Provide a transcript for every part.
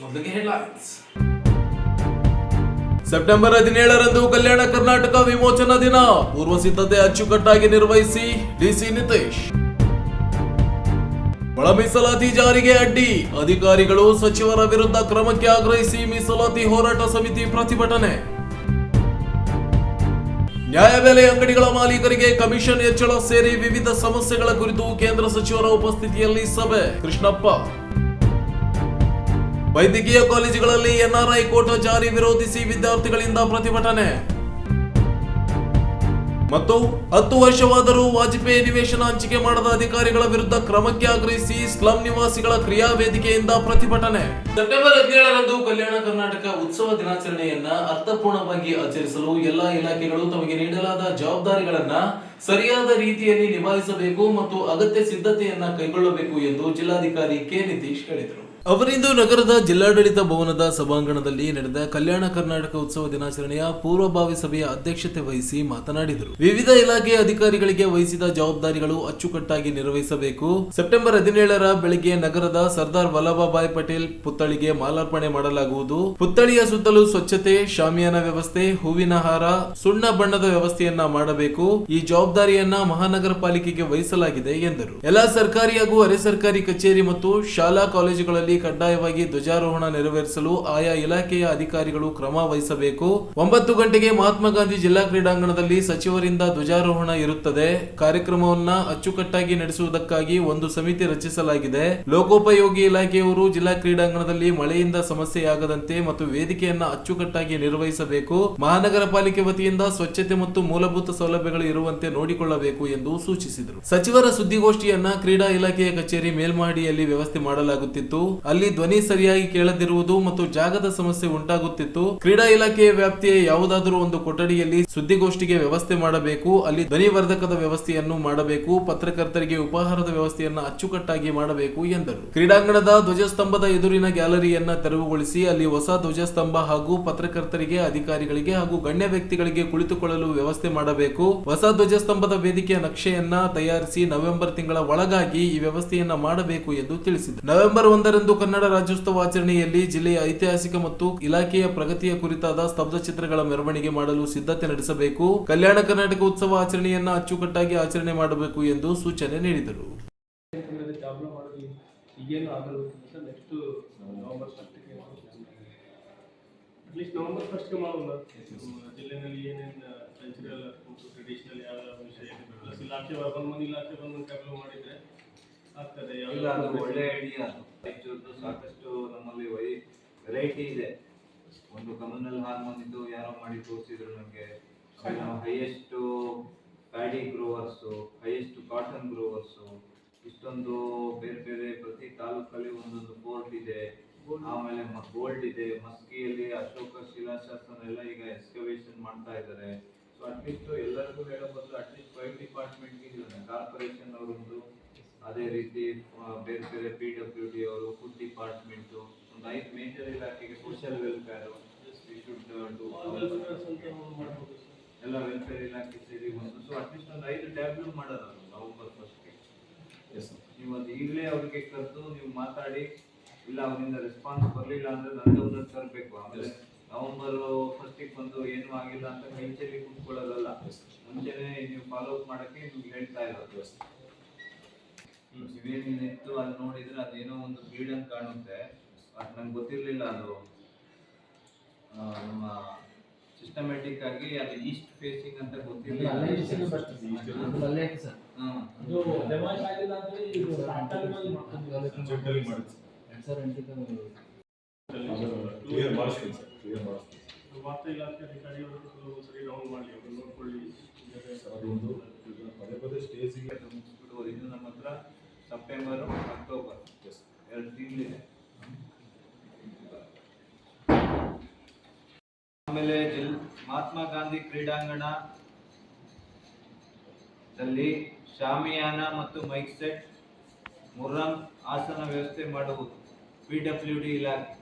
ಮೊದಲಿಗೆ headlines. September 17ರಂದು Kalyana Karnataka ವಿಮೋಚನಾ ದಿನ. ಪೂರ್ವ ಸಿದ್ಧತೆ ಅಚ್ಚುಕಟ್ಟಾಗಿ ನಿರ್ವಹಿಸಿ ಡಿಸಿ ನಿತೇಶ್. ಒಳ ಮೀಸಲಾತಿ ಜಾರಿಗೆ ಅಡ್ಡಿ, ಅಧಿಕಾರಿಗಳು ಸಚಿವರ ವಿರುದ್ಧ ಕ್ರಮಕ್ಕೆ ಆಗ್ರಹಿಸಿ ಮೀಸಲಾತಿ ಹೋರಾಟ ಸಮಿತಿ ಪ್ರತಿಭಟನೆ. ನ್ಯಾಯಬೆಲೆ ಅಂಗಡಿಗಳ ಮಾಲೀಕರಿಗೆ ಕಮಿಷನ್ ಹೆಚ್ಚಳ ಸೇರಿ ವಿವಿಧ ಸಮಸ್ಯೆಗಳ ಕುರಿತು ಕೇಂದ್ರ ಸಚಿವರ ಉಪಸ್ಥಿತಿಯಲ್ಲಿ ಸಭೆ. ಕೃಷ್ಣಪ್ಪ. ವೈದ್ಯಕೀಯ ಕಾಲೇಜುಗಳಲ್ಲಿ ಎನ್ಆರ್ಐ ಕೋಟಾ ಜಾರಿ ವಿರೋಧಿಸಿ ವಿದ್ಯಾರ್ಥಿಗಳಿಂದ ಪ್ರತಿಭಟನೆ. ಮತ್ತು 10 ವರ್ಷವಾದರೂ ವಾಜಪೇಯಿ ನಿವೇಶನ ಹಂಚಿಕೆ ಮಾಡದ ಅಧಿಕಾರಿಗಳ ವಿರುದ್ಧ ಕ್ರಮಕ್ಕೆ ಆಗ್ರಹಿಸಿ ಸ್ಲಂ ನಿವಾಸಿಗಳ ಕ್ರಿಯಾ ವೇದಿಕೆಯಿಂದ ಪ್ರತಿಭಟನೆ. ಸೆಪ್ಟೆಂಬರ್ 17ರಂದು ಕಲ್ಯಾಣ ಕರ್ನಾಟಕ ಉತ್ಸವ ದಿನಾಚರಣೆಯನ್ನ ಅರ್ಥಪೂರ್ಣವಾಗಿ ಆಚರಿಸಲು ಎಲ್ಲಾ ಇಲಾಖೆಗಳು ತಮಗೆ ನೀಡಲಾದ ಜವಾಬ್ದಾರಿಗಳನ್ನ ಸರಿಯಾದ ರೀತಿಯಲ್ಲಿ ನಿಭಾಯಿಸಬೇಕು ಮತ್ತು ಅಗತ್ಯ ಸಿದ್ಧತೆಯನ್ನ ಕೈಗೊಳ್ಳಬೇಕು ಎಂದು ಜಿಲ್ಲಾಧಿಕಾರಿ ಕೆ ನಿತೀಶ್ ಹೇಳಿದರು. ಅವರಿಂದು ನಗರದ ಜಿಲ್ಲಾಡಳಿತ ಭವನದ ಸಭಾಂಗಣದಲ್ಲಿ ನಡೆದ ಕಲ್ಯಾಣ ಕರ್ನಾಟಕ ಉತ್ಸವ ದಿನಾಚರಣೆಯ ಪೂರ್ವಭಾವಿ ಸಭೆಯ ಅಧ್ಯಕ್ಷತೆ ವಹಿಸಿ ಮಾತನಾಡಿದರು. ವಿವಿಧ ಇಲಾಖೆಯ ಅಧಿಕಾರಿಗಳಿಗೆ ವಹಿಸಿದ ಜವಾಬ್ದಾರಿಗಳು ಅಚ್ಚುಕಟ್ಟಾಗಿ ನಿರ್ವಹಿಸಬೇಕು. ಸೆಪ್ಟೆಂಬರ್ 17ರ ಬೆಳಗ್ಗೆ ನಗರದ ಸರ್ದಾರ್ ವಲ್ಲಭಭಾಯ್ ಪಟೇಲ್ ಪುತ್ಥಳಿಗೆ ಮಾಲಾರ್ಪಣೆ ಮಾಡಲಾಗುವುದು. ಪುತ್ಥಳಿಯ ಸುತ್ತಲೂ ಸ್ವಚ್ಛತೆ, ಶಾಮಿಯಾನ ವ್ಯವಸ್ಥೆ, ಹೂವಿನ ಹಾರ, ಸುಣ್ಣ ಬಣ್ಣದ ವ್ಯವಸ್ಥೆಯನ್ನ ಮಾಡಬೇಕು. ಈ ಜವಾಬ್ದಾರಿಯನ್ನ ಮಹಾನಗರ ಪಾಲಿಕೆಗೆ ವಹಿಸಲಾಗಿದೆ ಎಂದರು. ಎಲ್ಲಾ ಸರ್ಕಾರಿ ಹಾಗೂ ಅರೆ ಸರ್ಕಾರಿ ಕಚೇರಿ ಮತ್ತು ಶಾಲಾ ಕಾಲೇಜುಗಳಲ್ಲಿ ಕಡ್ಡಾಯವಾಗಿ ಧ್ವಜಾರೋಹಣ ನೆರವೇರಿಸಲು ಆಯಾ ಇಲಾಖೆಯ ಅಧಿಕಾರಿಗಳು ಕ್ರಮ ವಹಿಸಬೇಕು. 9 ಗಂಟೆಗೆ ಮಹಾತ್ಮ ಗಾಂಧಿ ಜಿಲ್ಲಾ ಕ್ರೀಡಾಂಗಣದಲ್ಲಿ ಸಚಿವರಿಂದ ಧ್ವಜಾರೋಹಣ ಇರುತ್ತದೆ. ಕಾರ್ಯಕ್ರಮವನ್ನ ಅಚ್ಚುಕಟ್ಟಾಗಿ ನಡೆಸುವುದಕ್ಕಾಗಿ ಒಂದು ಸಮಿತಿ ರಚಿಸಲಾಗಿದೆ. ಲೋಕೋಪಯೋಗಿ ಇಲಾಖೆಯವರು ಜಿಲ್ಲಾ ಕ್ರೀಡಾಂಗಣದಲ್ಲಿ ಮಳೆಯಿಂದ ಸಮಸ್ಯೆಯಾಗದಂತೆ ಮತ್ತು ವೇದಿಕೆಯನ್ನ ಅಚ್ಚುಕಟ್ಟಾಗಿ ನಿರ್ವಹಿಸಬೇಕು. ಮಹಾನಗರ ಪಾಲಿಕೆ ವತಿಯಿಂದ ಸ್ವಚ್ಛತೆ ಮತ್ತು ಮೂಲಭೂತ ಸೌಲಭ್ಯಗಳು ಇರುವಂತೆ ನೋಡಿಕೊಳ್ಳಬೇಕು ಎಂದು ಸೂಚಿಸಿದರು. ಸಚಿವರ ಸುದ್ದಿಗೋಷ್ಠಿಯನ್ನ ಕ್ರೀಡಾ ಇಲಾಖೆಯ ಕಚೇರಿ ಮೇಲ್ಮಹಡಿಯಲ್ಲಿ ವ್ಯವಸ್ಥೆ ಮಾಡಲಾಗುತ್ತಿತ್ತು. ಅಲ್ಲಿ ಧ್ವನಿ ಸರಿಯಾಗಿ ಕೇಳದಿರುವುದು ಮತ್ತು ಜಾಗದ ಸಮಸ್ಯೆ ಉಂಟಾಗುತ್ತಿತ್ತು. ಕ್ರೀಡಾ ಇಲಾಖೆಯ ವ್ಯಾಪ್ತಿಯ ಯಾವುದಾದರೂ ಒಂದು ಕೊಠಡಿಯಲ್ಲಿ ಸುದ್ದಿಗೋಷ್ಠಿಗೆ ವ್ಯವಸ್ಥೆ ಮಾಡಬೇಕು. ಅಲ್ಲಿ ಧ್ವನಿವರ್ಧಕದ ವ್ಯವಸ್ಥೆಯನ್ನು ಮಾಡಬೇಕು. ಪತ್ರಕರ್ತರಿಗೆ ಉಪಹಾರದ ವ್ಯವಸ್ಥೆಯನ್ನು ಅಚ್ಚುಕಟ್ಟಾಗಿ ಮಾಡಬೇಕು ಎಂದರು. ಕ್ರೀಡಾಂಗಣದ ಧ್ವಜಸ್ತಂಭದ ಎದುರಿನ ಗ್ಯಾಲರಿಯನ್ನ ತೆರವುಗೊಳಿಸಿ ಅಲ್ಲಿ ಹೊಸ ಧ್ವಜಸ್ತಂಭ ಹಾಗೂ ಪತ್ರಕರ್ತರಿಗೆ, ಅಧಿಕಾರಿಗಳಿಗೆ ಹಾಗೂ ಗಣ್ಯ ವ್ಯಕ್ತಿಗಳಿಗೆ ಕುಳಿತುಕೊಳ್ಳಲು ವ್ಯವಸ್ಥೆ ಮಾಡಬೇಕು. ಹೊಸ ಧ್ವಜಸ್ತಂಭದ ವೇದಿಕೆಯ ನಕ್ಷೆಯನ್ನ ತಯಾರಿಸಿ ನವೆಂಬರ್ ತಿಂಗಳ ಒಳಗಾಗಿ ಈ ವ್ಯವಸ್ಥೆಯನ್ನ ಮಾಡಬೇಕು ಎಂದು ತಿಳಿಸಿದರು. ನವೆಂಬರ್ 1ರಂದು ಕನ್ನಡ ರಾಜ್ಯೋತ್ಸವ ಆಚರಣೆಯಲ್ಲಿ ಜಿಲ್ಲೆಯ ಐತಿಹಾಸಿಕ ಮತ್ತು ಇಲಾಖೆಯ ಪ್ರಗತಿಯ ಕುರಿತಾದ ಸ್ತಬ್ಧ ಚಿತ್ರಗಳ ಮೆರವಣಿಗೆ ಮಾಡಲು ಸಿದ್ಧತೆ ನಡೆಸಬೇಕು. ಕಲ್ಯಾಣ ಕರ್ನಾಟಕ ಉತ್ಸವ ಆಚರಣೆಯನ್ನ ಅಚ್ಚುಕಟ್ಟಾಗಿ ಆಚರಣೆ ಮಾಡಬೇಕು ಎಂದು ಸೂಚನೆ ನೀಡಿದರು. ಒಳ್ಳೆ ಐಡಿಯಾ. ಸಾಕಷ್ಟು ನಮ್ಮಲ್ಲಿ ವೆರೈಟಿ ಇದೆ. ಒಂದು ಕಮ್ಯುನಲ್ ಹಾರ್ಮೋನ್ ಇದು ಯಾರೋ ಮಾಡಿ ತೋರಿಸಿದ್ರು ನಮಗೆ. Highest paddy growers, highest cotton growers, ಇಷ್ಟೊಂದು ಬೇರೆ ಬೇರೆ ಪ್ರತಿ ತಾಲೂಕಲ್ಲಿ ಒಂದೊಂದು ಫೋರ್ಟ್ ಇದೆ. ಆಮೇಲೆ ಗೋಲ್ಡ್ ಇದೆ. ಮಸ್ಕಿಯಲ್ಲಿ ಅಶೋಕ ಶಿಲಾಶಾಸನ ಎಲ್ಲ ಈಗ ಎಕ್ಸ್ಕವೇಷನ್ ಮಾಡ್ತಾ ಇದ್ದಾರೆ. ಸೊ ಅಟ್ಲೀಸ್ಟ್ ಎಲ್ಲರಿಗೂ ಹೇಳೋ ಬದಲು ಅಟ್ಲೀಸ್ಟ್ 5 ಡಿಪಾರ್ಟ್ಮೆಂಟ್ಗೆ ಕಾರ್ಪೊರೇಷನ್ ಅವರೊಂದು, ಅದೇ ರೀತಿ ಬೇರೆ ಬೇರೆ PWD ಅವರು, ಫುಡ್ ಡಿಪಾರ್ಟ್ಮೆಂಟ್, ಒಂದು 5 ಮೇಜರ್ ಇಲಾಖೆಗೆ, ಸೋಷಿಯಲ್ ವೆಲ್ಫೇರ್, ಎಲ್ಲ ವೆಲ್ಫೇರ್ ಇಲಾಖೆ ಸೇರಿ ಒಂದು. ಸೊ ಅಟ್ಲೀಸ್ಟ್ ಒಂದು 5 ಟ್ಯಾಬ್ಲೆಟ್ ಮಾಡೋದು ನವೆಂಬರ್ 1ಗೆ. ನೀವು ಅದು ಈಗಲೇ ಅವ್ರಿಗೆ ಕರೆದು ನೀವು ಮಾತಾಡಿ, ಇಲ್ಲ ಅವರಿಂದ ರೆಸ್ಪಾನ್ಸ್ ಬರಲಿಲ್ಲ ಅಂದ್ರೆ ನನ್ನ ಗಮನಕ್ಕೆ ತರಬೇಕು. ಆಮೇಲೆ ನವೆಂಬರ್ 1ಗೆ ಬಂದು ಏನೂ ಆಗಿಲ್ಲ ಅಂತ ಕೈಚೇರಿ ಕೂತ್ಕೊಳ್ಳೋದಲ್ಲ. ಮುಂಚೆನೆ ನೀವು ಫಾಲೋ ಅಪ್ ಮಾಡಕ್ಕೆ ನಿಮ್ಗೆ ಹೇಳ್ತಾ ಇರೋದು. ಇವೇನಿತ್ತು ಅದು ನೋಡಿದ್ರೆ ಅದೇನೋ ಒಂದು ಫ್ರೀಡಮ್ ಕಾಣುತ್ತೆ. ಬಟ್ ನಂಗೆ ಗೊತ್ತಿರಲಿಲ್ಲ ಅದು ನಮ್ಮ ಸಿಸ್ಟಮ್ಯಾಟಿಕ್ ಆಗಿ ಅದು ಈಸ್ಟ್ ಫೇಸಿಂಗ್ ಅಂತ ಗೊತ್ತಿರಲಿಲ್ಲ. ವಾರ್ತಾ ಇಲಾಖೆ ಅಧಿಕಾರಿಗಳು ಸರಿ ರೌಂಡ್ ಮಾಡಲಿ, ಅವರು ನೋಡ್ಕೊಳ್ಳಿ. ಪದೇ ಪದೇ ಸ್ಟೇಜಿಗೆ ಮುಗಿಸ್ಬಿಡುವುದು. ಇದು ನಮ್ಮ ಹತ್ರ ಸೆಪ್ಟೆಂಬರ್, ಅಕ್ಟೋಬರ್ 2 ತಿಂಗಳಿದೆ. ಆಮೇಲೆ ಮಹಾತ್ಮ ಗಾಂಧಿ ಕ್ರೀಡಾಂಗಣದಲ್ಲಿ ಶಾಮಿಯಾನ ಮತ್ತು ಮೈಕ್ ಸೆಟ್, ಮುರ್ರಂ ಆಸನ ವ್ಯವಸ್ಥೆ ಮಾಡುವುದು. PWD ಇಲಾಖೆ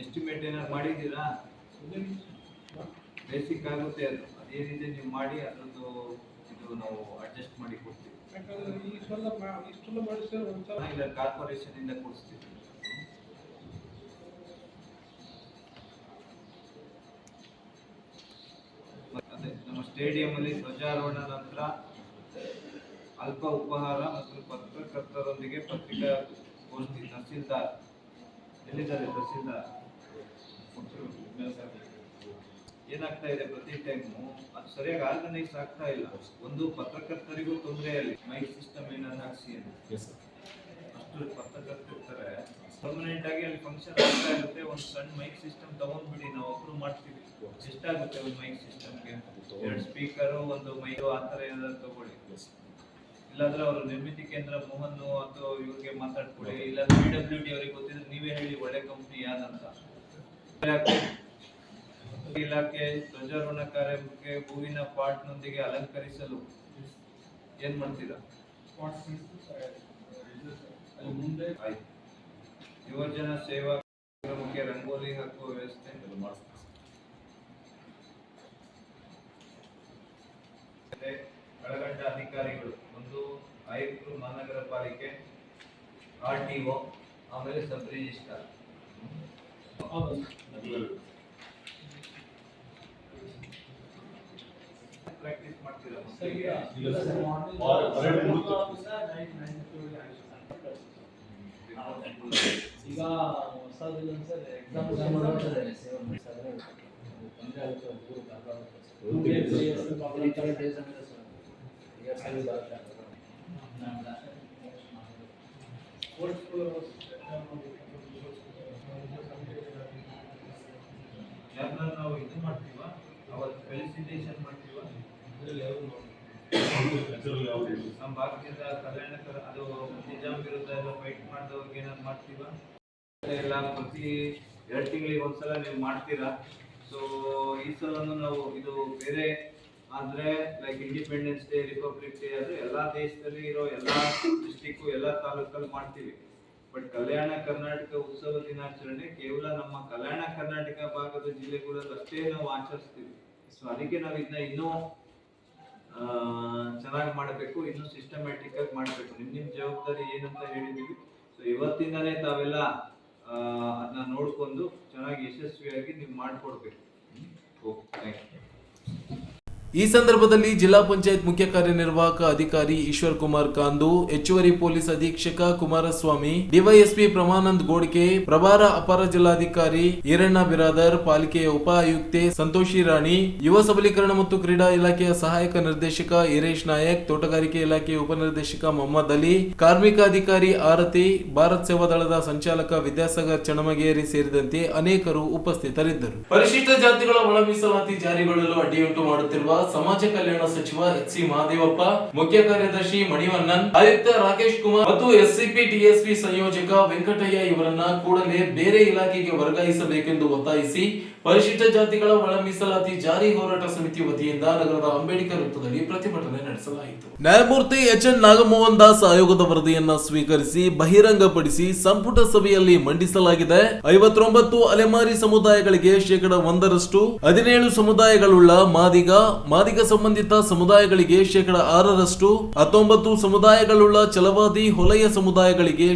ಎಸ್ಟಿಮೇಟ್ ಏನಾದ್ರು ಮಾಡಿದ್ದೀರಾ? ಬೇಸಿಕ್ ಆಗುತ್ತೆ ಅದು. ಅದೇನಿದೆ ನೀವು ಮಾಡಿ ಅದರದ್ದು ಇದು ನಾವು ಅಡ್ಜಸ್ಟ್ ಮಾಡಿ ಕೊಡ್ತೀವಿ. ಇಲ್ಲ ಕಾರ್ಪೊರೇಷನ್ ಇಂದ ಕೊಡಿಸ್ತೀವಿ. ಸ್ಟೇಡಿಯಂ ಅಲ್ಲಿ ಧ್ವಜಾರೋಹಣ ನಂತರ ಅಲ್ಪ ಉಪಹಾರ ಮತ್ತು ಪತ್ರಕರ್ತರೊಂದಿಗೆ ಪತ್ರಿಕಾಗೋಷ್ಠಿ. ತಹಸೀಲ್ದಾರ್ ಎಲ್ಲಿದ್ದಾರೆ? ತಹಸೀಲ್ದಾರ್ ಏನಾಗ್ತಾ ಇದೆ ಪ್ರತಿ ಟೈಮು ಅದು ಸರಿಯಾಗಿ ಆರ್ಗನೈಸ್ ಆಗ್ತಾ ಇಲ್ಲ. ಒಂದು ಪತ್ರಕರ್ತರಿಗೂ ತೊಂದರೆ ಅಲ್ಲಿ ಮೈಕ್ ಸಿಸ್ಟಮ್ ಏನಾದ್ರು ಹಾಕ್ಸಿ ಅಂತ. ಅಷ್ಟು ಪತ್ರಕರ್ತಿರ್ತಾರೆ, ಪರ್ಮನೆಂಟ್ ಆಗಿ ಅಲ್ಲಿ ಫಂಕ್ಷನ್ ಆಗ್ತಾ ಇರುತ್ತೆ. ಒಂದು ಸಣ್ಣ ಮೈಕ್ ಸಿಸ್ಟಮ್ ತಗೊಂಡ್ಬಿಡಿ, ನಾವು ಒಬ್ರು ಮಾಡ್ತೀವಿ. ಎಷ್ಟಾಗುತ್ತೆ ಒಂದು ಮೈಕ್ ಸಿಸ್ಟಮ್ಗೆ? 2 ಸ್ಪೀಕರು, ಒಂದು ಮೈಕ್, ಆ ಥರ ಏನಾದ್ರು ತಗೊಳ್ಳಿ. ಇಲ್ಲಾಂದ್ರೆ ಅವರು ನಿರ್ಮಿತಿ ಕೇಂದ್ರ ಮೋಹನ್ ಅಥವಾ ಇವ್ರಿಗೆ ಮಾತಾಡ್ಕೊಳ್ಳಿ. ಇಲ್ಲ PWD ಅವ್ರಿಗೆ ಗೊತ್ತಿದ್ರೆ ನೀವೇ ಹೇಳಿ ಒಳ್ಳೆ ಕಂಪ್ನಿ ಯಾವ್ದಂತ. ಇಲಾಖೆ ಧ್ವಜಾರೋಹಣ ಕಾರ್ಯಕ್ಕೆ ಹೂವಿನ ಪಾಟ್ನೊಂದಿಗೆ ಅಲಂಕರಿಸಲು ಏನ್ ಮಾಡ್ತೀರಾ? ಆಯ್ತು. ಯುವಜನ ಸೇವಾ ಕಾರ್ಯಕ್ರಮಕ್ಕೆ ರಂಗೋಲಿ ಹಾಕುವ ವ್ಯವಸ್ಥೆ ಒಳಗೊಂಡ ಅಧಿಕಾರಿಗಳು. ಒಂದು ಆಯುಕ್ತರು, ಮಹಾನಗರ ಪಾಲಿಕೆ, RTO, ಆಮೇಲೆ ಸಬ್ ರಿಜಿಸ್ಟ್ರಾರ್. ಪ್ರಾಕ್ಟೀಸ್ ಮಾಡ್ತೀರಾ? ಈಗ ಹೊಸದಿಲ್ಲ ಸರ್, ಎಕ್ಸಾಮ್ ಮಾಡ್ತಾರೆ ಯಾರನ್ನ ನಾವು ಇದು ಮಾಡ್ತೀವ, ಅವತ್ತು ಫೆಲಿಸಿಟೇಷನ್ ಮಾಡ್ತೀವ. ನಮ್ಮ ಭಾರತದ ಕಲ್ಯಾಣಕರ ಅದು ನಿಜಾಮ್ ವಿರುದ್ಧ ಎಲ್ಲ ಫೈಟ್ ಮಾಡಿದವ್ರಿಗೆ ಏನಾದ್ರು ಮಾಡ್ತೀವ ಎಲ್ಲ? ಪ್ರತಿ 2 ತಿಂಗಳಿಗೆ ಒಂದ್ಸಲ ನೀವು ಮಾಡ್ತೀರಾ. ಸೊ ಈ ಸಲನು ನಾವು ಇದು ಬೇರೆ ಆದ್ರೆ like independence day, republic day ಆದ್ರೆ ಎಲ್ಲಾ ದೇಶದಲ್ಲಿ ಇರೋ ಎಲ್ಲಾ ಡಿಸ್ಟ್ರಿಕ್ಟ್, ಎಲ್ಲಾ ತಾಲೂಕಲ್ಲಿ ಮಾಡ್ತೀವಿ. ಬಟ್ ಕಲ್ಯಾಣ ಕರ್ನಾಟಕ ಉತ್ಸವ ದಿನಾಚರಣೆ ಕೇವಲ ನಮ್ಮ ಕಲ್ಯಾಣ ಕರ್ನಾಟಕ ಭಾಗದ ಜಿಲ್ಲೆಗಳಲ್ಲಿ ಅಷ್ಟೇ ನಾವು ಆಚರಿಸ್ತೀವಿ. ಸೊ ಅದಕ್ಕೆ ನಾವು ಇದನ್ನ ಇನ್ನೂ ಚೆನ್ನಾಗಿ ಮಾಡಬೇಕು, ಇನ್ನೂ ಸಿಸ್ಟಮ್ಯಾಟಿಕ್ ಆಗಿ ಮಾಡಬೇಕು. ನಿಮ್ಮ ಜವಾಬ್ದಾರಿ ಏನಂತ ಹೇಳಿದೀವಿ. ಸೊ ಇವತ್ತಿಂದನೇ ತಾವೆಲ್ಲ ಅದನ್ನ ನೋಡ್ಕೊಂಡು ಚೆನ್ನಾಗಿ ಯಶಸ್ವಿಯಾಗಿ ನೀವು ಮಾಡ್ಕೊಡ್ಬೇಕು. Okay, thank you. ಈ ಸಂದರ್ಭದಲ್ಲಿ ಜಿಲ್ಲಾ ಪಂಚಾಯತ್ ಮುಖ್ಯ ಕಾರ್ಯನಿರ್ವಾಹಕ ಅಧಿಕಾರಿ ಈಶ್ವರ್ ಕುಮಾರ್ ಕಾಂದು, ಹೆಚ್ಚುವರಿ ಪೊಲೀಸ್ ಅಧೀಕ್ಷಕ ಕುಮಾರಸ್ವಾಮಿ, ಡಿವೈಎಸ್ಪಿ ಪ್ರಮಾನಂದ್ ಗೋಡ್ಕೆ, ಪ್ರಭಾರ ಅಪರ ಜಿಲ್ಲಾಧಿಕಾರಿ ಈರಣ್ಣ ಬಿರಾದರ್, ಪಾಲಿಕೆಯ ಉಪ ಆಯುಕ್ತೆ ಸಂತೋಷಿ ರಾಣಿ, ಯುವ ಸಬಲೀಕರಣ ಮತ್ತು ಕ್ರೀಡಾ ಇಲಾಖೆಯ ಸಹಾಯಕ ನಿರ್ದೇಶಕ ಹಿರೇಶ್ ನಾಯಕ್, ತೋಟಗಾರಿಕೆ ಇಲಾಖೆಯ ಉಪನಿರ್ದೇಶಕ ಮೊಹಮ್ಮದ್ ಅಲಿ, ಕಾರ್ಮಿಕ ಅಧಿಕಾರಿ ಆರತಿ, ಭಾರತ್ ಸೇವಾ ದಳದ ಸಂಚಾಲಕ ವಿದ್ಯಾಸಾಗರ್ ಚಣಮಗೇರಿ ಸೇರಿದಂತೆ ಅನೇಕರು ಉಪಸ್ಥಿತರಿದ್ದರು. ಪರಿಶಿಷ್ಟ ಜಾತಿಗಳ ಒಳ ಮೀಸಲಾತಿ ಜಾರಿಗೊಳ್ಳಲು ಅಡ್ಡಿಯುಂಟು ಮಾಡುತ್ತಿರುವ ಸಮಾಜ ಕಲ್ಯಾಣ ಸಚಿವ HC ಮಹದೇವಪ್ಪ, ಮುಖ್ಯ ಕಾರ್ಯದರ್ಶಿ ಮಣಿವಣ್ಣನ್, ಆಯುಕ್ತ ರಾಕೇಶ್ ಕುಮಾರ್ ಮತ್ತು SCP DSP ಸಂಯೋಜಕ ವೆಂಕಟಯ್ಯ ಇವರನ್ನ ಕೂಡಲೇ ಬೇರೆ ಇಲಾಖೆಗೆ ವರ್ಗಾಯಿಸಬೇಕೆಂದು ಒತ್ತಾಯಿಸಿ ಪರಿಶಿಷ್ಟ ಜಾತಿಗಳ ಒಳ ಮೀಸಲಾತಿ ಜಾರಿ ಹೋರಾಟ ಸಮಿತಿ ವತಿಯಿಂದ ನಗರದ ಅಂಬೇಡ್ಕರ್ ವೃತ್ತದಲ್ಲಿ ಪ್ರತಿಭಟನೆ ನಡೆಸಲಾಯಿತು. ನ್ಯಾಯಮೂರ್ತಿ HN ನಾಗಮೋಹನ್ ದಾಸ್ ಆಯೋಗದ ವರದಿಯನ್ನ ಸ್ವೀಕರಿಸಿ ಬಹಿರಂಗಪಡಿಸಿ ಸಂಪುಟ ಸಭೆಯಲ್ಲಿ ಮಂಡಿಸಲಾಗಿದೆ. 59 ಅಲೆಮಾರಿ ಸಮುದಾಯಗಳಿಗೆ 1% 17 ಸಮುದಾಯಗಳುಳ್ಳ ಮಾದಿಗ ಸಂಬಂಧಿತ ಸಮುದಾಯಗಳಿಗೆ 6%, 19 ಸಮುದಾಯಗಳುಳ್ಳ ಛಲವಾದಿ ಹೊಲೆಯ ಸಮುದಾಯಗಳಿಗೆ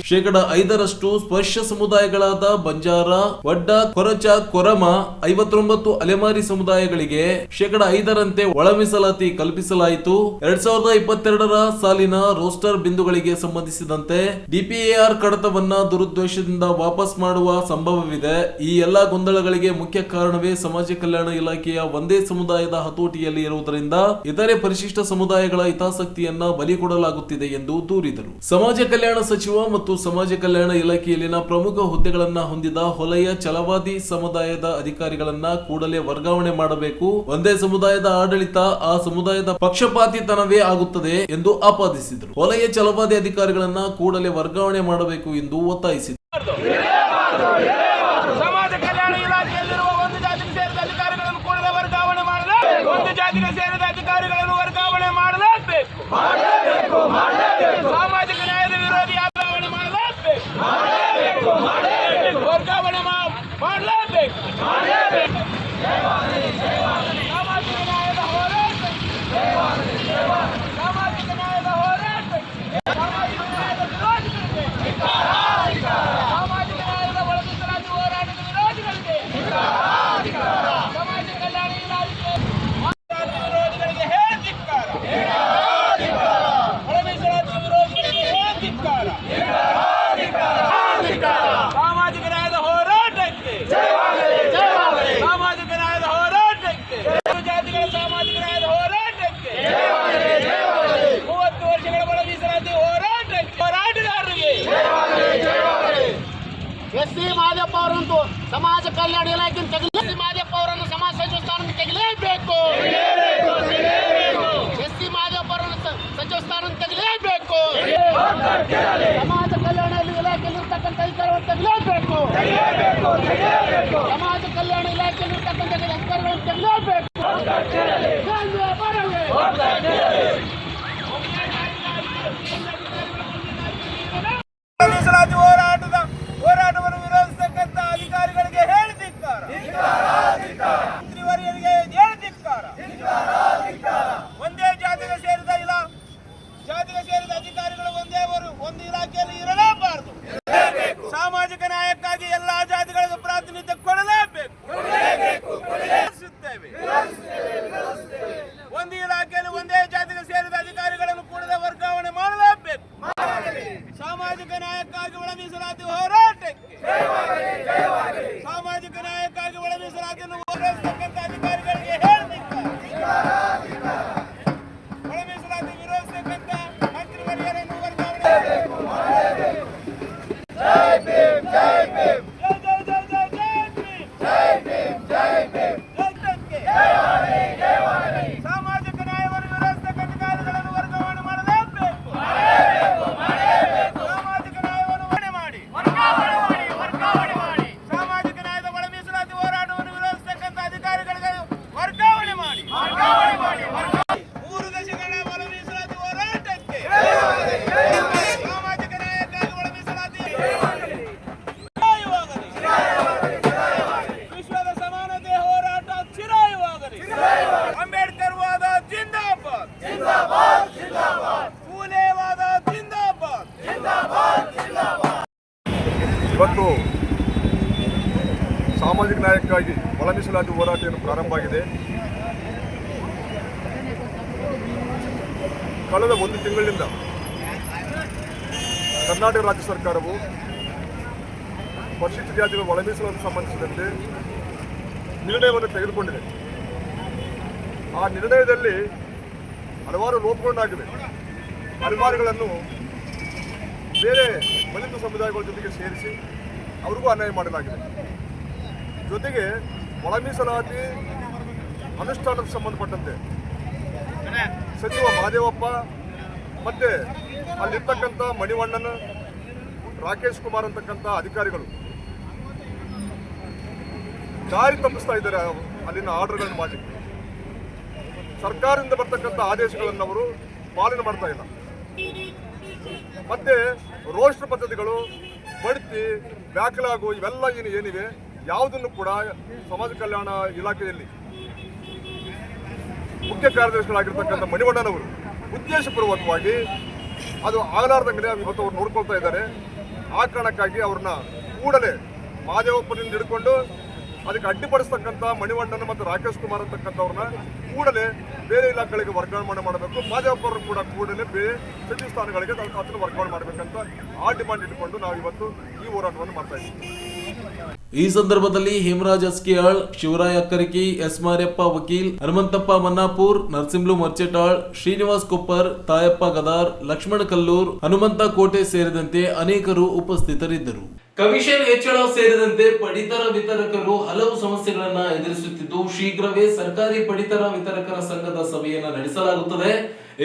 5% ಸ್ಪರ್ಶ ಸಮುದಾಯಗಳಾದ ಬಂಜಾರ, ವಡ್ಡ, ಕೊರಚ, ಕೊರಮ, 59 ಅಲೆಮಾರಿ ಸಮುದಾಯಗಳಿಗೆ 5% ಒಳ ಮೀಸಲಾತಿ ಕಲ್ಪಿಸಲಾಯಿತು. 2022ರ ಸಾಲಿನ ರೋಸ್ಟರ್ ಬಿಂದುಗಳಿಗೆ ಸಂಬಂಧಿಸಿದಂತೆ DPAR ಕಡತವನ್ನ ದುರುದ್ದೇಶದಿಂದ ವಾಪಸ್ ಮಾಡುವ ಸಂಭವವಿದೆ. ಈ ಎಲ್ಲಾ ಗೊಂದಲಗಳಿಗೆ ಮುಖ್ಯ ಕಾರಣವೇ ಸಮಾಜ ಕಲ್ಯಾಣ ಇಲಾಖೆಯ ಒಂದೇ ಸಮುದಾಯದ ಹತೋಟಿಯಲ್ಲಿ ಇರುವುದರಿಂದ ಇತರೆ ಪರಿಶಿಷ್ಟ ಸಮುದಾಯಗಳ ಹಿತಾಸಕ್ತಿಯನ್ನ ಬಲಿ ಕೊಡಲಾಗುತ್ತಿದೆ ಎಂದು ದೂರಿದರು. ಸಮಾಜ ಕಲ್ಯಾಣ ಸಚಿವ ಮತ್ತು ಸಮಾಜ ಕಲ್ಯಾಣ ಇಲಾಖೆಯಲ್ಲಿನ ಪ್ರಮುಖ ಹುದ್ದೆಗಳನ್ನ ಹೊಂದಿದ ಹೊಲೆಯ ಛಲವಾದಿ ಸಮುದಾಯದ ಅಧಿಕಾರಿಗಳನ್ನ ಕೂಡಲೇ ವರ್ಗಾವಣೆ ಮಾಡಬೇಕು. ಒಂದೇ ಸಮುದಾಯದ ಆಡಳಿತ ಆ ಸಮುದಾಯದ ಪಕ್ಷಪಾತಿತನವೇ ಆಗುತ್ತದೆ ಎಂದು ಆಪಾದಿಸಿದರು. ಹೊಲೆಯ ಛಲವಾದಿ ಅಧಿಕಾರಿಗಳನ್ನ ಕೂಡಲೇ ವರ್ಗಾವಣೆ ಮಾಡಬೇಕು ಎಂದು ಒತ್ತಾಯಿಸಿದರು. ಸಮಾಜ ಕಲ್ಯಾಣ ಇಲಾಖೆಯಲ್ಲಿರುವ ಒಂದು ಜಾತಿಗೆ ಸೇರಿದ ಅಧಿಕಾರಿಗಳನ್ನು ಕೂಡಲೇ ವರ್ಗಾವಣೆ ಮಾಡಲೇಬೇಕು. ಒಂದು ಜಾತಿಗೆ ಸೇರಿದ ಅಧಿಕಾರಿಗಳನ್ನು ವರ್ಗಾವಣೆ ಮಾಡಲೇಬೇಕು. ಸಾಮಾಜಿಕ ನ್ಯಾಯದ ವಿರೋಧಿ ವರ್ಗಾವಣೆ ಮಾಡಲೇಬೇಕು. ವರ್ಗಾವಣೆ ಮಾಡಲೇಬೇಕು. ಸಾಮಾಜಿಕ ನ್ಯಾಯದ ಹೋರಾಟ, ಸಾಮಾಜಿಕ ನ್ಯಾಯದ ಹೋರಾಟ, ಸಾಮಾಜಿಕ ನ್ಯಾಯದ ವಿರೋಧಿಗಳಿಗೆ, ಸಾಮಾಜಿಕ ಮಾದೇವಪ್ಪ ಅವರಂತೂ ಸಮಾಜ ಕಲ್ಯಾಣ ಇಲಾಖೆ ತೆಗೆದು ಮಾದೇವಪ್ಪ ಅವರನ್ನು ಸಮಾಜ ಸಚಿವ ಸ್ಥಾನಕ್ಕೆ ತೆಗೆಯಲೇಬೇಕು. ಎಸ್ ಸಿ ಮಾದೇವಪ್ಪ ಅವರನ್ನು ಸಚಿವ ಸ್ಥಾನಕ್ಕೆ ತೆಗೆಯಲೇಬೇಕು. ಸಮಾಜ ಕಲ್ಯಾಣ ಇಲಾಖೆಯಲ್ಲಿ ಇರ್ತಕ್ಕಂಥ ಅಧಿಕಾರಿಗಳನ್ನು ತೆಗೆಯಲೇಬೇಕು. ಸಮಾಜ ಕಲ್ಯಾಣ ಇಲಾಖೆಯಲ್ಲಿ ಇರ್ತಕ್ಕಂಥ ಅಧಿಕಾರಿಗಳನ್ನು ತೆಗೆಯಲೇಬೇಕು. ಮೀಸಲಾತಿ ಹೋರಾಟವನ್ನು ವಿರೋಧಿಸತಕ್ಕಂಥ ಅಧಿಕಾರಿಗಳಿಗೆ ಹೇಳಿ ಧಿಕ್ಕಾರ. ಮಂತ್ರಿವರ್ಯರಿಗೆ ಹೇಳಿ ಧಿಕ್ಕಾರ. ಒಂದೇ ಜಾತಿಗೆ ಸೇರಿದ ಅಧಿಕಾರಿಗಳು ಒಂದು ಇಲಾಖೆಯಲ್ಲಿ ಇರಲೇಬಾರದು. ಸಾಮಾಜಿಕ ನ್ಯಾಯಕ್ಕಾಗಿ ಎಲ್ಲಾ ಜಾತಿಗಳಿಗೆ ಪ್ರಾತಿನಿಧ್ಯ ಕೊಡಲೇಬೇಕು. ಒಂದು ಇಲಾಖೆಯಲ್ಲಿ ಒಂದೇ ಜಾತಿಗೆ ಸೇರಿದ ಅಧಿಕಾರಿಗಳನ್ನು ಕೂಡಲೇ ವರ್ಗಾವಣೆ ಮಾಡಲೇಬೇಕು. ಸಾಮಾಜಿಕ ನ್ಯಾಯಕ್ಕಾಗಿ ಒಳ ಮೀಸಲಾತಿ ಹೋರಾಟಕ್ಕೆ ಸಾಮಾಜಿಕ ನ್ಯಾಯಕ್ಕಾಗಿ ಒಳ ಮೀಸಲಾತಿಯನ್ನು ವಿರೋಧಿಸತಕ್ಕಂಥ ಅಧಿಕಾರಿಗಳಿಗೆ ಹೇಳಬೇಕು. ಒಳ ಮೀಸಲಾತಿ ವಿರೋಧಿಸತಕ್ಕಂಥ ಮಂತ್ರಿವರ್ಯರನ್ನು ವರ್ಗಾವಣೆ ಸಾಮಾಜಿಕ ನ್ಯಾಯವನ್ನು ವಿರೋಧಿಸತಕ್ಕಂಥ ಅಧಿಕಾರಿಗಳನ್ನು ವರ್ಗಾವಣೆ ಮಾಡಲೇಬೇಕು. ಸಾಮಾಜಿಕ ನ್ಯಾಯವನ್ನು ವರ್ಗಾವಣೆ ಮಾಡಿ ಸಾಮಾಜಿಕ ನ್ಯಾಯದ ಒಳ ಮೀಸಲಾತಿ ಹೋರಾಟವನ್ನು ವಿರೋಧಿಸತಕ್ಕಂಥ ಅಧಿಕಾರಿಗಳಿಗೆ ವರ್ಗಾವಣೆ ಮಾಡಿ 3 ದಶಕಗಳ ಒಳ ಮೀಸಲಾತಿ ಹೋರಾಟಕ್ಕೆ ಸಾಮಾಜಿಕ ನ್ಯಾಯಕ್ಕಾಗಿ ಒಳ ಮೀಸಲಾತಿ ವಿಶ್ವದ ಸಮಾನತೆ ಹೋರಾಟ ಚಿರಾಯುವಾಗಲಿ. ಅಂಬೇಡ್ಕರ್ ವಾದ ಜಿಂದಾಬಾದ್, ಫೂಲೆ ವಾದ ಜಿಂದಾಬಾದ್. ಇವತ್ತು ಸಾಮಾಜಿಕ ನ್ಯಾಯಕ್ಕಾಗಿ ಒಳ ಮೀಸಲಾತಿ ಹೋರಾಟ ಏನು ಪ್ರಾರಂಭ ಆಗಿದೆ. ಕಳೆದ 1 ತಿಂಗಳಿನಿಂದ ಕರ್ನಾಟಕ ರಾಜ್ಯ ಸರ್ಕಾರವು ಪರಿಶಿಷ್ಟ ಜಾತಿಗಳ ಒಳ ಮೀಸಲಾತಿ ಸಂಬಂಧಿಸಿದಂತೆ ನಿರ್ಣಯವನ್ನು ತೆಗೆದುಕೊಂಡಿದೆ. ಆ ನಿರ್ಣಯದಲ್ಲಿ ಹಲವಾರು ಲೋಪಗಳಾಗಿವೆ. ಅಲೆಮಾರಿಗಳನ್ನು ಬೇರೆ ದಲಿತ ಸಮುದಾಯಗಳ ಜೊತೆಗೆ ಸೇರಿಸಿ ಅವ್ರಿಗೂ ಅನ್ಯಾಯ ಮಾಡಲಾಗಿದೆ. ಜೊತೆಗೆ ಒಳ ಮೀಸಲಾತಿ ಅನುಷ್ಠಾನಕ್ಕೆ ಸಂಬಂಧಪಟ್ಟಂತೆ ಸಚಿವ ಮಾದೇವಪ್ಪ ಮತ್ತೆ ಅಲ್ಲಿರ್ತಕ್ಕಂಥ ಮಣಿವಣ್ಣನ, ರಾಕೇಶ್ ಕುಮಾರ್ ಅಂತಕ್ಕಂಥ ಅಧಿಕಾರಿಗಳು ದಾರಿ ತಪ್ಪಿಸ್ತಾ ಇದ್ದಾರೆ. ಅಲ್ಲಿನ ಆರ್ಡರ್ಗಳನ್ನು ಮಾಡಿ ಸರ್ಕಾರದಿಂದ ಬರ್ತಕ್ಕಂಥ ಆದೇಶಗಳನ್ನು ಅವರು ಪಾಲನೆ ಮಾಡ್ತಾ ಇಲ್ಲ. ಮತ್ತೆ ರೋಸ್ಟರ್ ಪದ್ಧತಿಗಳು, ಬಡ್ತಿ, ಬ್ಯಾಕ್ಲಾಗು ಇವೆಲ್ಲ ಏನಿವೆ ಯಾವುದನ್ನು ಕೂಡ ಸಮಾಜ ಕಲ್ಯಾಣ ಇಲಾಖೆಯಲ್ಲಿ ಮುಖ್ಯ ಕಾರ್ಯದರ್ಶಿಗಳಾಗಿರ್ತಕ್ಕಂಥ ಮಣಿವಣ್ಣನವರು ಉದ್ದೇಶಪೂರ್ವಕವಾಗಿ ಅದು ಆಗಲಾರ್ದಂಗೆ ಇವತ್ತು ಅವ್ರು ನೋಡ್ಕೊಳ್ತಾ ಇದ್ದಾರೆ. ಆ ಕಾರಣಕ್ಕಾಗಿ ಅವ್ರನ್ನ ಕೂಡಲೇ ಮಾದೇವಪ್ಪನಿಂದ ಹಿಡ್ಕೊಂಡು ಅದಕ್ಕೆ ಅಡ್ಡಿಪಡಿಸ್ತಕ್ಕಂಥ ಮಣಿವಣ್ಣನ ಮತ್ತು ರಾಕೇಶ್ ಕುಮಾರ್ ಅಂತಕ್ಕಂಥವ್ರನ್ನ ಕೂಡಲೇ ಬೇರೆ ಇಲಾಖೆಗಳಿಗೆ ವರ್ಗಾವಣೆ ಮಾಡಬೇಕು. ಮಾದೇವಪ್ಪ ಅವರು ಕೂಡ ಕೂಡಲೇ ಬೇರೆ ಸಚಿವ ಸ್ಥಾನಗಳಿಗೆ ಅದನ್ನು ವರ್ಗಾವಣೆ ಮಾಡಬೇಕಂತ ಆ ಡಿಮಾಂಡ್ ಇಟ್ಕೊಂಡು ನಾವು ಇವತ್ತು ಈ ಹೋರಾಟವನ್ನು ಮಾಡ್ತಾ ಇದ್ದೀವಿ. ಈ ಸಂದರ್ಭದಲ್ಲಿ ಹೇಮರಾಜ್ ಅಸ್ಕಿಯಾಳ್, ಶಿವರಾಯ್ ಅಕ್ಕರಿಕಿ, ಎಸ್ ಮಾರ್ಯಪ್ಪ ವಕೀಲ್, ಹನುಮಂತಪ್ಪ ಮನ್ನಾಪುರ್, ನರಸಿಂಹಲು ಮರ್ಚೆಟಾಳ್, ಶ್ರೀನಿವಾಸ್ ಕೊಪ್ಪರ್, ತಾಯಪ್ಪ ಗದಾರ್, ಲಕ್ಷ್ಮಣ ಕಲ್ಲೂರ್, ಹನುಮಂತ ಕೋಟೆ ಸೇರಿದಂತೆ ಅನೇಕರು ಉಪಸ್ಥಿತರಿದ್ದರು. ಕಮಿಷನ್ ಹೆಚ್ಚಳ ಸೇರಿದಂತೆ ಪಡಿತರ ವಿತರಕರು ಹಲವು ಸಮಸ್ಯೆಗಳನ್ನ ಎದುರಿಸುತ್ತಿದ್ದು, ಶೀಘ್ರವೇ ಸರ್ಕಾರಿ ಪಡಿತರ ವಿತರಕರ ಸಂಘದ ಸಭೆಯನ್ನ ನಡೆಸಲಾಗುತ್ತದೆ.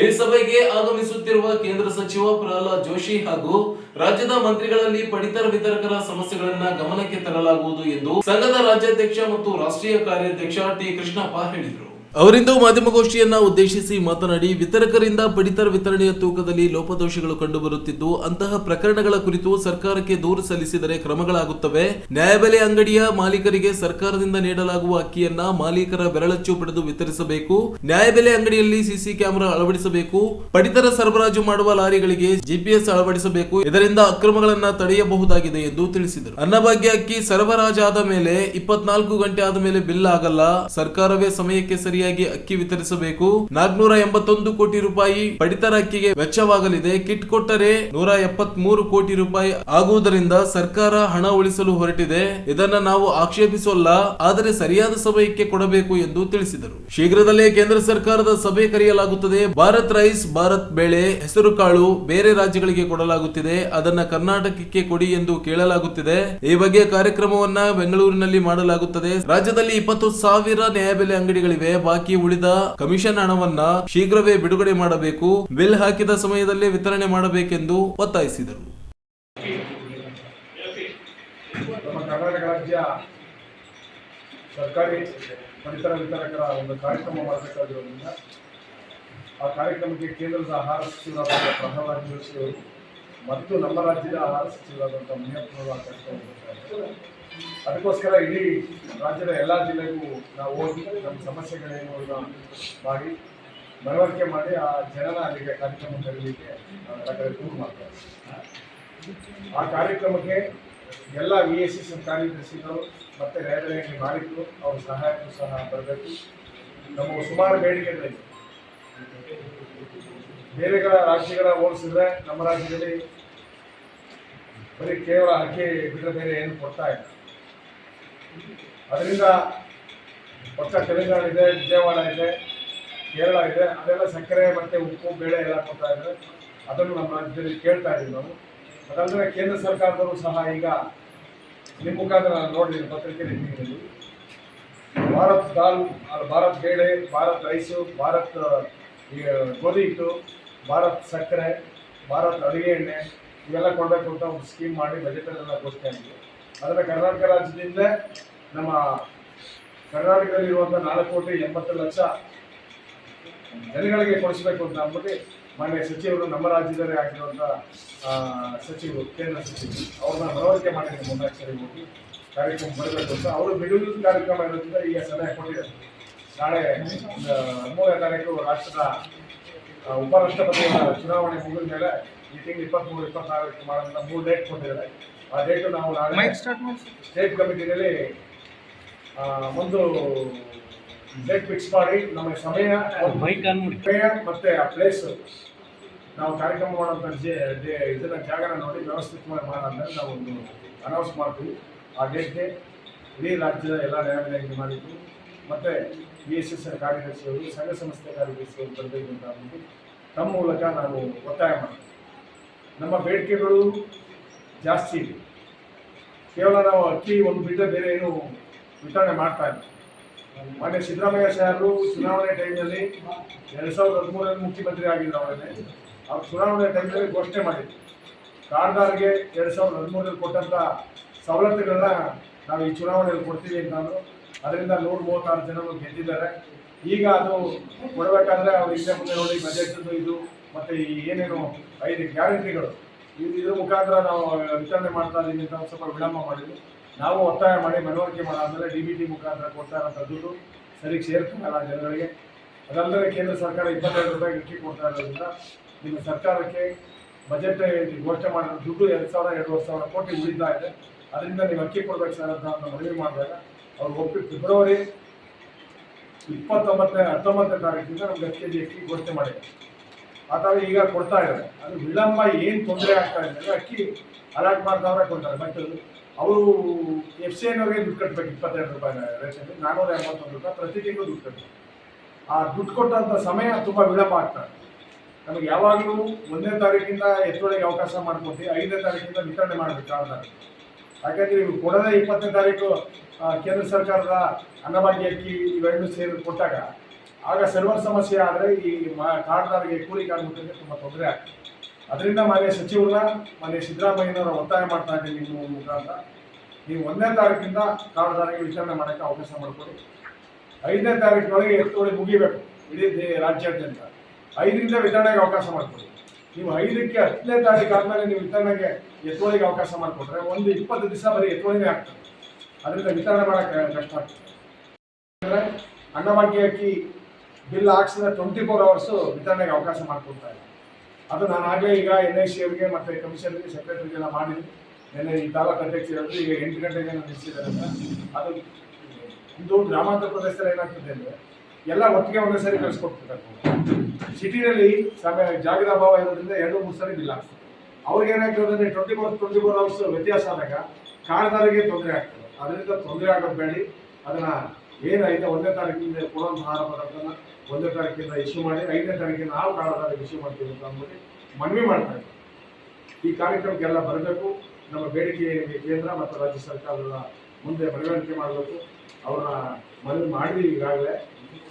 ಈ ಸಭೆಗೆ ಆಗಮಿಸುತ್ತಿರುವ ಕೇಂದ್ರ ಸಚಿವ ಪ್ರಹ್ಲಾದ್ ಜೋಶಿ ಹಾಗೂ ರಾಜ್ಯದ ಮಂತ್ರಿಗಳಲ್ಲಿ ಪಡಿತರ ವಿತರಕರ ಸಮಸ್ಯೆಗಳನ್ನ ಗಮನಕ್ಕೆ ತರಲಾಗುವುದು ಎಂದು ಸಂಘದ ರಾಜ್ಯಾಧ್ಯಕ್ಷ ಮತ್ತು ರಾಷ್ಟ್ರೀಯ ಕಾರ್ಯಾಧ್ಯಕ್ಷ ಟಿ ಕೃಷ್ಣಪ್ಪ ಹೇಳಿದರು. ಅವರಿಂದು ಮಾಧ್ಯಮಗೋಷ್ಠಿಯನ್ನ ಉದ್ದೇಶಿಸಿ ಮಾತನಾಡಿ, ವಿತರಕರಿಂದ ಪಡಿತರ ವಿತರಣೆಯ ತೂಕದಲ್ಲಿ ಲೋಪದೋಷಗಳು ಕಂಡುಬರುತ್ತಿದ್ದು, ಅಂತಹ ಪ್ರಕರಣಗಳ ಕುರಿತು ಸರ್ಕಾರಕ್ಕೆ ದೂರು ಸಲ್ಲಿಸಿದರೆ ಕ್ರಮಗಳಾಗುತ್ತವೆ. ನ್ಯಾಯಬೆಲೆ ಅಂಗಡಿಯ ಮಾಲೀಕರಿಗೆ ಸರ್ಕಾರದಿಂದ ನೀಡಲಾಗುವ ಅಕ್ಕಿಯನ್ನ ಮಾಲೀಕರ ಬೆರಳಚ್ಚು ಪಡೆದು ವಿತರಿಸಬೇಕು. ನ್ಯಾಯಬೆಲೆ ಅಂಗಡಿಯಲ್ಲಿ ಸಿಸಿ ಕ್ಯಾಮೆರಾ ಅಳವಡಿಸಬೇಕು. ಪಡಿತರ ಸರಬರಾಜು ಮಾಡುವ ಲಾರಿಗಳಿಗೆ ಜಿಪಿಎಸ್ ಅಳವಡಿಸಬೇಕು. ಇದರಿಂದ ಅಕ್ರಮಗಳನ್ನ ತಡೆಯಬಹುದಾಗಿದೆ ಎಂದು ತಿಳಿಸಿದರು. ಅನ್ನಭಾಗ್ಯ ಅಕ್ಕಿ ಸರಬರಾಜಾದ ಮೇಲೆ 24 ಗಂಟೆ ಆದ ಮೇಲೆ ಬಿಲ್ ಆಗಲ್ಲ. ಸರ್ಕಾರವೇ ಸಮಯಕ್ಕೆ ಸರಿಯಾಗಿ ಸರಿಯಾಗಿ ಅಕ್ಕಿ ವಿತರಿಸಬೇಕು. 481 ಕೋಟಿ ರೂಪಾಯಿ ಪಡಿತರ ಅಕ್ಕಿಗೆ ವೆಚ್ಚವಾಗಲಿದೆ. ಕಿಟ್ ಕೊಟ್ಟರೆ 173 ಕೋಟಿ ರೂಪಾಯಿ ಆಗುವುದರಿಂದ ಸರ್ಕಾರ ಹಣ ಉಳಿಸಲು ಹೊರಟಿದೆ. ಇದನ್ನ ನಾವು ಆಕ್ಷೇಪಿಸೋಲ್ಲ, ಆದರೆ ಸರಿಯಾದ ಸಮಯಕ್ಕೆ ಕೊಡಬೇಕು ಎಂದು ತಿಳಿಸಿದರು. ಶೀಘ್ರದಲ್ಲೇ ಕೇಂದ್ರ ಸರ್ಕಾರದ ಸಭೆ ಕರೆಯಲಾಗುತ್ತದೆ. ಭಾರತ್ ರೈಸ್, ಭಾರತ್ ಬೇಳೆ, ಹೆಸರು ಕಾಳು ಬೇರೆ ರಾಜ್ಯಗಳಿಗೆ ಕೊಡಲಾಗುತ್ತಿದೆ, ಅದನ್ನ ಕರ್ನಾಟಕಕ್ಕೆ ಕೊಡಿ ಎಂದು ಕೇಳಲಾಗುತ್ತಿದೆ. ಈ ಬಗ್ಗೆ ಕಾರ್ಯಕ್ರಮವನ್ನ ಬೆಂಗಳೂರಿನಲ್ಲಿ ಮಾಡಲಾಗುತ್ತದೆ. ರಾಜ್ಯದಲ್ಲಿ 20,000 ನ್ಯಾಯಬೆಲೆ ಅಂಗಡಿಗಳಿವೆ. ಬಾಕಿ ಉಳಿದ ಕಮಿಷನ್ ಹಣವನ್ನ ಶೀಘ್ರವೇ ಬಿಡುಗಡೆ ಮಾಡಬೇಕು. ಬಿಲ್ ಹಾಕಿದ ಸಮಯದಲ್ಲೇ ವಿತರಣೆ ಮಾಡಬೇಕೆಂದು ಒತ್ತಾಯಿಸಿದರು. ನಮ್ಮ ಕರ್ನಾಟಕ ರಾಜ್ಯ ಸರ್ಕಾರಿ ಪಡಿತರ ವಿತರಕರ ಒಂದು ಕಾರ್ಯಕ್ರಮ ಮಾಡಬೇಕಾಗಿರೋದ್ರಿಂದ ಆ ಕಾರ್ಯಕ್ರಮಕ್ಕೆ ಕೇಂದ್ರದ ಆಹಾರ ಸಚಿವರಾದ ಪ್ರಹ್ಲಾದ್ ಜೋಶಿ ಅವರು ಮತ್ತು ನಮ್ಮ ರಾಜ್ಯದ ಆಹಾರ ಸಚಿವರಾದಂಥ ಮುನಿಯಪ್ಪನವರು ಆ ಕಾರ್ಯಕ್ರಮ ಮಾಡ್ತಾರೆ. ಅದಕ್ಕೋಸ್ಕರ ಇಡೀ ರಾಜ್ಯದ ಎಲ್ಲ ಜಿಲ್ಲೆಗೂ ನಾವು ಹೋಗಿ ನಮ್ಮ ಸಮಸ್ಯೆಗಳೇನು ಮಾಡಿ ಮನವರಿಕೆ ಮಾಡಿ ಆ ಜನನ ಅಲ್ಲಿಗೆ ಕಾರ್ಯಕ್ರಮ ಕರೀಲಿಕ್ಕೆ ಟೂರ್ ಮಾಡ್ತಾರೆ. ಆ ಕಾರ್ಯಕ್ರಮಕ್ಕೆ ಎಲ್ಲ VSS ಕಾರ್ಯದರ್ಶಿಗಳು ಮತ್ತು ನ್ಯಾಯಾಲಯ ಮಾಲೀಕರು ಅವ್ರ ಸಹಾಯಕರು ಸಹ ಬರಬೇಕು. ನಮ್ಮ ಸುಮಾರು ಬೇಡಿಕೆಗಳಿವೆ. ಬೇರೆ ರಾಜ್ಯಗಳ ಹೋಲಿಸಿದ್ರೆ ನಮ್ಮ ರಾಜ್ಯದಲ್ಲಿ ಬರೀ ಕೇವಲ ಅಕ್ಕಿ ಬಿಟ್ಟರೆ ಬೇರೆ ಏನು ಕೊಡ್ತಾ ಇಲ್ಲ. ಅದರಿಂದ ಪಕ್ಕ ತೆಲಂಗಾಣ ಇದೆ, ವಿಜಯವಾಡ ಇದೆ, ಕೇರಳ ಇದೆ, ಅದೆಲ್ಲ ಸಕ್ಕರೆ ಮತ್ತು ಉಪ್ಪು ಬೇಳೆ ಎಲ್ಲ ಕೊಡ್ತಾ ಇದ್ದಾರೆ. ಅದನ್ನು ನಮ್ಮ ರಾಜ್ಯದಲ್ಲಿ ಕೇಳ್ತಾ ಇದ್ದೀವಿ ನಾವು. ಅದಲ್ಲದೆ ಕೇಂದ್ರ ಸರ್ಕಾರದವರು ಸಹ ಈಗ ನಿಮ್ಮ ಮುಖಾಂತರ ನಾನು ನೋಡಿದ್ದೀನಿ ಪತ್ರಿಕೆ ಮೀಟಿಂಗಲ್ಲಿ ಭಾರತ್ ದಾಲ್, ಭಾರತ್ ಬೇಳೆ, ಭಾರತ್ ರೈಸು, ಭಾರತ್ ಗೋಧಿ ಹಿಟ್ಟು, ಭಾರತ್ ಸಕ್ಕರೆ, ಭಾರತ್ ಅಡುಗೆ ಎಣ್ಣೆ ಇವೆಲ್ಲ ಕೊಡಬೇಕು ಅಂತ ಒಂದು ಸ್ಕೀಮ್ ಮಾಡಿ ಬಜೆಟಲ್ಲೆಲ್ಲ ಘೋಷಣೆ ಆಗಿದೆ. ಅದನ್ನು ಕರ್ನಾಟಕ ರಾಜ್ಯದಿಂದ ನಮ್ಮ ಕರ್ನಾಟಕದಲ್ಲಿರುವಂಥ 4,80,00,000 ಜನಗಳಿಗೆ ಕೊಡಿಸಬೇಕು ಅಂತ ಅಂದ್ಬಿಟ್ಟು ಮಾನ್ಯ ಸಚಿವರು, ನಮ್ಮ ರಾಜ್ಯದಲ್ಲಿ ಆಗಿರುವಂಥ ಸಚಿವರು, ಕೇಂದ್ರ ಸಚಿವರು ಅವ್ರನ್ನ ಮನವರಿಕೆ ಮಾಡಿದ್ದೀನಿ. ಮುಂದಾಕ್ಷರಿ ಹೋಗಿ ಕಾರ್ಯಕ್ರಮ ಬರಬೇಕು ಅಂತ ಅವರು ಬಿಡುಗಡೆ ಕಾರ್ಯಕ್ರಮ ಇರೋದ್ರಿಂದ ಈಗ ಸಲಹೆ ಕೊಟ್ಟಿದ್ದಾರೆ. ನಾಳೆ 13ನೇ ತಾರೀಕು ರಾಷ್ಟ್ರದ ಉಪರಾಷ್ಟ್ರಪತಿಯವರ ಚುನಾವಣೆ ಮುಗಿದ ಮೇಲೆ ಈ ತಿಂಗಳು 23, 24 ಮಾಡೋಂಥ 3 ಡೇಟ್ ಕೊಟ್ಟಿದ್ದಾರೆ. ಆ ಡೇಟು ನಾವು ನಾಳೆ ಸ್ಟೇಟ್ ಕಮಿಟಿನಲ್ಲಿ ಒಂದು ಡೇಟ್ ಫಿಕ್ಸ್ ಮಾಡಿ ನಮ್ಮ ಸಮಯ ಮತ್ತೆ ಆ ಪ್ಲೇಸ್ ನಾವು ಕಾರ್ಯಕ್ರಮ ಮಾಡೋಂಥ ಇದನ್ನ ಜಾಗನ ನೋಡಿ ವ್ಯವಸ್ಥಿತವಾಗಿ ಮಾಡಾದ್ಮೇಲೆ ನಾವು ಒಂದು ಅನೌನ್ಸ್ ಮಾಡ್ತೀವಿ. ಆ ಡೇಟ್ಗೆ ಇಡೀ ರಾಜ್ಯದ ಎಲ್ಲ ನ್ಯಾಯಾಲಯ ಮಾಡಿದ್ದು ಮತ್ತು VSS ಕಾರ್ಯದರ್ಶಿಯವರು, ಸಂಘ ಸಂಸ್ಥೆ ಕಾರ್ಯದರ್ಶಿಯವರು ಬರಬೇಕು ಅಂತ ಅಂದ್ಬಿಟ್ಟು ತಮ್ಮ ಮೂಲಕ ನಾವು ಒತ್ತಾಯ ಮಾಡ್ತೀವಿ. ನಮ್ಮ ಬೇಡಿಕೆಗಳು ಜಾಸ್ತಿ ಇದೆ. ಕೇವಲ ನಾವು ಅಕ್ಕಿ ಒಂದು ಬಿಟ್ಟರೆ ಬೇರೆ ಏನು ವಿತರಣೆ ಮಾಡ್ತಾ ಇಲ್ಲ. ಮಾನ್ಯ ಸಿದ್ದರಾಮಯ್ಯ ಸಾಹೇಬರು ಚುನಾವಣೆ ಟೈಮ್ನಲ್ಲಿ 2013ರಲ್ಲಿ ಮುಖ್ಯಮಂತ್ರಿ ಆಗಿದ್ರು. ಅವರೇ ಅವ್ರು ಚುನಾವಣೆ ಟೈಮ್ನಲ್ಲಿ ಘೋಷಣೆ ಮಾಡಿದ್ರು. ಕಾರ್ಡ್ದಾರ್ಗೆ 2013ರಲ್ಲಿ ಕೊಟ್ಟಂಥ ಸವಲತ್ತುಗಳನ್ನ ನಾವು ಈ ಚುನಾವಣೆಯಲ್ಲಿ ಕೊಡ್ತೀವಿ ಅಂತಂದರು. ಅದರಿಂದ 136 ಜನರು ಗೆದ್ದಿದ್ದಾರೆ. ಈಗ ಅದು ಕೊಡಬೇಕಾದ್ರೆ ಅವ್ರು ಹಿಂದೆ ಮುಂದೆ ನೋಡಿ ಬಜೆಟ್ ಇದು ಮತ್ತು ಈ ಏನೇನು 5 ಗ್ಯಾರಂಟಿಗಳು ಇದ್ರ ಮುಖಾಂತರ ನಾವು ವಿತರಣೆ ಮಾಡ್ತಾ ಇದ್ದೀವಿ ಅಂತ ಸ್ವಲ್ಪ ವಿಳಂಬ ಮಾಡಿದ್ವಿ. ನಾವು ಒತ್ತಾಯ ಮಾಡಿ ಮನವರಿಕೆ ಮಾಡಾದ್ಮೇಲೆ DBT ಮುಖಾಂತರ ಕೊಡ್ತಾ ಇರೋಂಥ ದುಡ್ಡು ಸರಿಗೆ ಸೇರ್ತಿಲ್ಲ ಜನಗಳಿಗೆ. ಅದಲ್ಲದೆ ಕೇಂದ್ರ ಸರ್ಕಾರ 22 ರೂಪಾಯಿ ಅಕ್ಕಿ ಕೊಡ್ತಾ ಇರೋದ್ರಿಂದ ನಿಮ್ಮ ಸರ್ಕಾರಕ್ಕೆ ಬಜೆಟ್ ಘೋಷಣೆ ಮಾಡಿರೋ ದುಡ್ಡು 2,000-2,500 ಕೋಟಿ ಉಳಿತಾ ಇದೆ. ಅದರಿಂದ ನೀವು ಅಕ್ಕಿ ಕೊಡ್ಬೇಕು ಸರ್ ಅಂತ ಮನವಿ ಮಾಡಿದಾಗ ಅವ್ರು ಒಪ್ಪಿ ಫೆಬ್ರವರಿ 19ನೇ ತಾರೀಕಿಂದ ನಮ್ಗೆ 10 kg ಅಕ್ಕಿ ಘೋಷಣೆ ಮಾಡಿದೆ. ಆ ಥರ ಈಗ ಕೊಡ್ತಾ ಇದ್ದಾರೆ. ಅದು ವಿಳಂಬ ಏನು ತೊಂದರೆ ಆಗ್ತಾ ಇದೆ ಅಂದರೆ ಅಕ್ಕಿ ಅಲಾಟ್ ಮಾಡ್ದವ್ರೆ ಕೊಡ್ತಾರೆ. ಬಟ್ ಅವರು FCNವ್ರಿಗೆ ದುಡ್ಡು ಕಟ್ಟಬೇಕು. 22 ರೂಪಾಯಿ ರೇಷನ್ಗೆ 481 ರೂಪಾಯಿ ಪ್ರತಿ ತಿಂಗಳು ದುಡ್ಡು ಕಟ್ಟಬೇಕು. ಆ ದುಡ್ಡು ಕೊಟ್ಟಂಥ ಸಮಯ ತುಂಬ ವಿಳಂಬ ಆಗ್ತದೆ. ನಮಗೆ ಯಾವಾಗಲೂ 1ನೇ ತಾರೀಕಿಂದ ಎತ್ತೊಳಗೆ ಅವಕಾಶ ಮಾಡಿಕೊಟ್ಟು 5ನೇ ತಾರೀಕಿಂದ ವಿತರಣೆ ಮಾಡಬೇಕು ಆಧಾರ. ಯಾಕಂದರೆ ನೀವು ಕೊಡೋದೇ 20ನೇ ತಾರೀಕು ಕೇಂದ್ರ ಸರ್ಕಾರದ ಅನ್ನಭಾಗ್ಯ ಅಕ್ಕಿ ಇವೆರಡು ಸೇರಿ ಕೊಟ್ಟಾಗ ಆಗ ಸರ್ವರ್ ಸಮಸ್ಯೆ ಆದರೆ ಈ ಕಾರ್ಡ್ದಾರಿಗೆ ಕೂಲಿ ಕಾರ್ಮಿಕರಿಗೆ ತುಂಬ ತೊಂದರೆ ಆಗ್ತದೆ. ಅದರಿಂದ ಮಾನ್ಯ ಸಚಿವರನ್ನ, ಮಾನ್ಯ ಸಿದ್ದರಾಮಯ್ಯನವರ ಒತ್ತಾಯ ಮಾಡ್ತಾ ಇದ್ದೀನಿ ನಿಮ್ಮ ಮುಖಾಂತರ, ನೀವು 1ನೇ ತಾರೀಕಿಂದ ಕಾರ್ಡ್ದಾರಿಗೆ ವಿತರಣೆ ಮಾಡೋಕ್ಕೆ ಅವಕಾಶ ಮಾಡಿಕೊಡಿ. 5ನೇ ತಾರೀಕಿನೊಳಗೆ ಎತ್ತೊಳಗೆ ಮುಗಿಬೇಕು ಇಡೀ ರಾಜ್ಯಾದ್ಯಂತ. 5ರಿಂದ ವಿತರಣೆಗೆ ಅವಕಾಶ ಮಾಡಿಕೊಡಿ. ನೀವು 5ಕ್ಕೆ 10ನೇ ತಾರೀಕು ಆದಮೇಲೆ ನೀವು ವಿತರಣೆಗೆ ಎತ್ತೊಳಗೆ ಅವಕಾಶ ಮಾಡಿಕೊಟ್ರೆ ಒಂದು 20 ದಿವಸ ಬರೀ ಎತ್ತೊಳಗೆ ಆಗ್ತದೆ. ಅದರಿಂದ ವಿತರಣೆ ಮಾಡೋಕ್ಕೆ ಕಷ್ಟ ಆಗ್ತದೆ. ಅಂದರೆ ಅನ್ನಭಾಗ್ಯ ಅಕ್ಕಿ ಬಿಲ್ ಹಾಕ್ಸಿದ 24 ಅವರ್ಸು ವಿತರಣೆಗೆ ಅವಕಾಶ ಮಾಡಿಕೊಡ್ತಾ ಇದೆ. ಅದು ನಾನು ಆಗಲೇ ಈಗ NIC ಅವರಿಗೆ ಮತ್ತು ಕಮಿಷನರ್ಗೆ ಸೆಕ್ರೆಟರಿಗೆಲ್ಲ ಮಾಡಿದ್ದೀನಿ. ನೆನ್ನೆ ಈ ತಾಲೂಕು ಅಧ್ಯಕ್ಷರು ಹೇಳಿದ್ರು ಈಗ 8 ಗಂಟೆಗೆ ನಿಲ್ಲಿಸಿದ್ದಾರೆ ಅಂತ. ಅದು ಇದು ಗ್ರಾಮಾಂತರ ಪ್ರದೇಶದಲ್ಲಿ ಏನಾಗ್ತದೆ ಅಂದರೆ ಎಲ್ಲ ಒಟ್ಟಿಗೆ ಒಂದೇ ಸರಿ ಕಳಿಸ್ಕೊಡ್ತಿದ್ದಾರೆ. ಸಿಟಿನಲ್ಲಿ ಸಮಯ ಜಾಗದ ಅಭಾವ ಇರೋದ್ರಿಂದ 2-3 ಸರಿ ಬಿಲ್ ಆಗ್ತದೆ. ಅವ್ರಿಗೆ ಏನಾಗ್ತದೆ ಅಂದರೆ 24 ಅವರ್ಸ್ ವ್ಯತ್ಯಾಸ ಆದಾಗ ಕಾರ್ಡ್ದಾರಿಗೆ ತೊಂದರೆ ಆಗ್ತದೆ. ಅದರಿಂದ ತೊಂದರೆ ಆಗೋದು ಬೇಡಿ. ಅದನ್ನು ಏನಾಗಿದೆ 1ನೇ ತಾರೀಕಿಂದ ಕೊಡುವಂಥ ಆಹಾರ ಪದಾರ್ಥನ 1ನೇ ತಾರೀಕಿಂದ ಇಶ್ಯೂ ಮಾಡಿ 5ನೇ ತಾರೀಕಿಂದ ನಾವು ಕಾರ್ಡ್ದಾರಿಗೆ ಇಶ್ಯೂ ಮಾಡ್ತೀವಿ ಅಂತ ಅಂದ್ಬಿಟ್ಟು ಮನವಿ ಮಾಡ್ತಾ ಇದ್ದೀವಿ. ಈ ಕಾರ್ಯಕ್ರಮಕ್ಕೆಲ್ಲ ಬರಬೇಕು. ನಮ್ಮ ಬೇಡಿಕೆ ಕೇಂದ್ರ ಮತ್ತು ರಾಜ್ಯ ಸರ್ಕಾರದ ಮುಂದೆ ಮನವರಿಕೆ ಮಾಡಬೇಕು. ಅವ್ರನ್ನ ಮನವಿ ಮಾಡಿ ಈಗಾಗಲೇ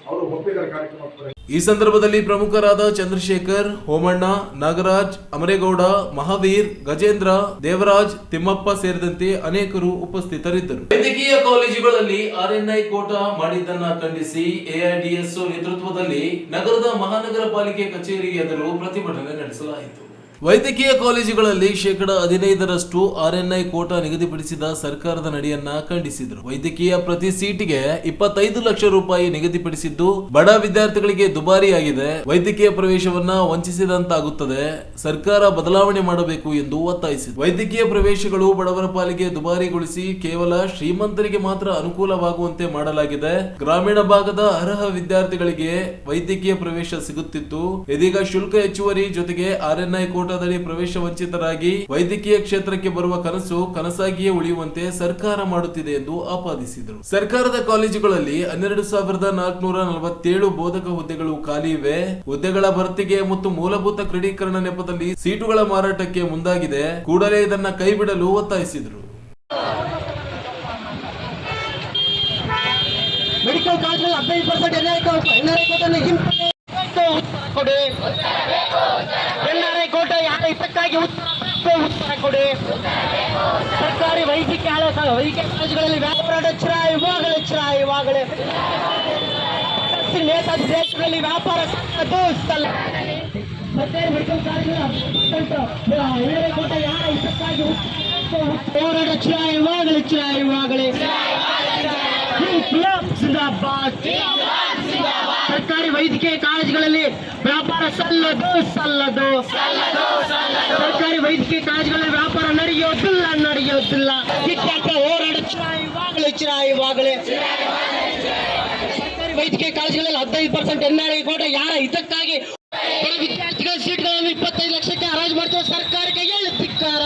ಅವರು ಒಪ್ಪಿದ್ದಾರೆ ಕಾರ್ಯಕ್ರಮಕ್ಕೆ. ಈ ಸಂದರ್ಭದಲ್ಲಿ ಪ್ರಮುಖರಾದ ಚಂದ್ರಶೇಖರ್, ಹೋಮಣ್ಣ, ನಾಗರಾಜ್, ಅಮರೇಗೌಡ, ಮಹಾವೀರ್, ಗಜೇಂದ್ರ, ದೇವರಾಜ್, ತಿಮ್ಮಪ್ಪ ಸೇರಿದಂತೆ ಅನೇಕರು ಉಪಸ್ಥಿತರಿದ್ದರು. ವೈದ್ಯಕೀಯ ಕಾಲೇಜುಗಳಲ್ಲಿ ಆರ್ಎನ್ಐ ಕೋಟಾ ಮಾಡಿದ್ದನ್ನ ಖಂಡಿಸಿ ಎಐಡಿಎಸ್ಒ ನೇತೃತ್ವದಲ್ಲಿ ನಗರದ ಮಹಾನಗರ ಪಾಲಿಕೆ ಕಚೇರಿ ಎದುರು ಪ್ರತಿಭಟನೆ ನಡೆಸಲಾಯಿತು. ವೈದ್ಯಕೀಯ ಕಾಲೇಜುಗಳಲ್ಲಿ 15% ಆರ್ಎನ್ಐ ಕೋಟಾ ನಿಗದಿಪಡಿಸಿದ ಸರ್ಕಾರದ ನಡೆಯನ್ನ ಖಂಡಿಸಿದರು. ವೈದ್ಯಕೀಯ ಪ್ರತಿ ಸೀಟಿಗೆ 25 ಲಕ್ಷ ರೂಪಾಯಿ ನಿಗದಿಪಡಿಸಿದ್ದು ಬಡ ವಿದ್ಯಾರ್ಥಿಗಳಿಗೆ ದುಬಾರಿಯಾಗಿದೆ. ವೈದ್ಯಕೀಯ ಪ್ರವೇಶವನ್ನ ವಂಚಿಸಿದಂತಾಗುತ್ತದೆ. ಸರ್ಕಾರ ಬದಲಾವಣೆ ಮಾಡಬೇಕು ಎಂದು ಒತ್ತಾಯಿಸಿದರು. ವೈದ್ಯಕೀಯ ಪ್ರವೇಶಗಳು ಬಡವರ ಪಾಲಿಗೆ ದುಬಾರಿಗೊಳಿಸಿ ಕೇವಲ ಶ್ರೀಮಂತರಿಗೆ ಮಾತ್ರ ಅನುಕೂಲವಾಗುವಂತೆ ಮಾಡಲಾಗಿದೆ. ಗ್ರಾಮೀಣ ಭಾಗದ ಅರ್ಹ ವಿದ್ಯಾರ್ಥಿಗಳಿಗೆ ವೈದ್ಯಕೀಯ ಪ್ರವೇಶ ಸಿಗುತ್ತಿತ್ತು. ಇದೀಗ ಶುಲ್ಕ ಹೆಚ್ಚುವರಿ ಜೊತೆಗೆ ಆರ್ಎನ್ಐ ಕೋಟಾದಡಿ ಪ್ರವೇಶ ವಂಚಿತರಾಗಿ ವೈದ್ಯಕೀಯ ಕ್ಷೇತ್ರಕ್ಕೆ ಬರುವ ಕನಸು ಕನಸಾಗಿಯೇ ಉಳಿಯುವಂತೆ ಸರ್ಕಾರ ಮಾಡುತ್ತಿದೆ ಎಂದು ಆಪಾದಿಸಿದರು. ಸರ್ಕಾರದ ಕಾಲೇಜುಗಳಲ್ಲಿ 12,447 ಬೋಧಕ ಹುದ್ದೆಗಳು ಖಾಲಿ ಇವೆ. ಹುದ್ದೆಗಳ ಭರ್ತಿಗೆ ಮತ್ತು ಮೂಲಭೂತ ಕ್ರೋಢೀಕರಣ ನೆಪದಲ್ಲಿ ಸೀಟುಗಳ ಮಾರಾಟಕ್ಕೆ ಮುಂದಾಗಿದೆ. ಕೂಡಲೇ ಇದನ್ನ ಕೈಬಿಡಲು ಒತ್ತಾಯಿಸಿದರು. ಮೆಡಿಕಲ್ ಕಾಲೇಜಲ್ಲಿ 15% ಎನ್ಆರ್ಐ ಕೋಟೆ ಯಾರ ಹಿತಕ್ಕಾಗಿ ಉತ್ತರ ಕೊಡಿ. ಸರ್ಕಾರಿ ವೈದ್ಯಕೀಯ ಕಾಲೇಜುಗಳಲ್ಲಿ ವ್ಯಾಪಾರ ಇವಾಗಲೇ ನೇತಾಜಿ ದೇಶಗಳಲ್ಲಿ ವ್ಯಾಪಾರ ಸರ್ಕಾರಿ ಮೆಡಿಕಲ್ ಕಾಲೇಜುಗಳ ಎನ್ಆರ್ಐ ಕೋಟೆ ಯಾರ ಹಿತಕ್ಕಾಗಿ ಹೋರಾಟ ಇವಾಗಲೇ ಸರ್ಕಾರಿ ವೈದ್ಯಕೀಯ ಕಾಲೇಜುಗಳಲ್ಲಿ ವ್ಯಾಪಾರ ಸಲ್ಲದು. ಸರ್ಕಾರಿ ವೈದ್ಯಕೀಯ ಕಾಲೇಜುಗಳಲ್ಲಿ ವ್ಯಾಪಾರ ನಡೆಯೋದಿಲ್ಲ. ವಿದ್ಯಾರ್ಥಿ ಹೋರಾಟ ಇವಾಗಲೇ ಸರ್ಕಾರಿ ವೈದ್ಯಕೀಯ ಕಾಲೇಜುಗಳಲ್ಲಿ 15% ಎನ್ಆರ್ಐ ಕೋಟೆ ಯಾರ ಹಿತಕ್ಕಾಗಿ ವಿದ್ಯಾರ್ಥಿಗಳ ಸೀಟ್ಗಳನ್ನು 25 ಲಕ್ಷಕ್ಕೆ ಹರಾಜು ಮಾಡ್ತಾರೆ. ಸರ್ಕಾರಕ್ಕೆ ಎಳ್ಳು ಧಿಕ್ಕಾರ.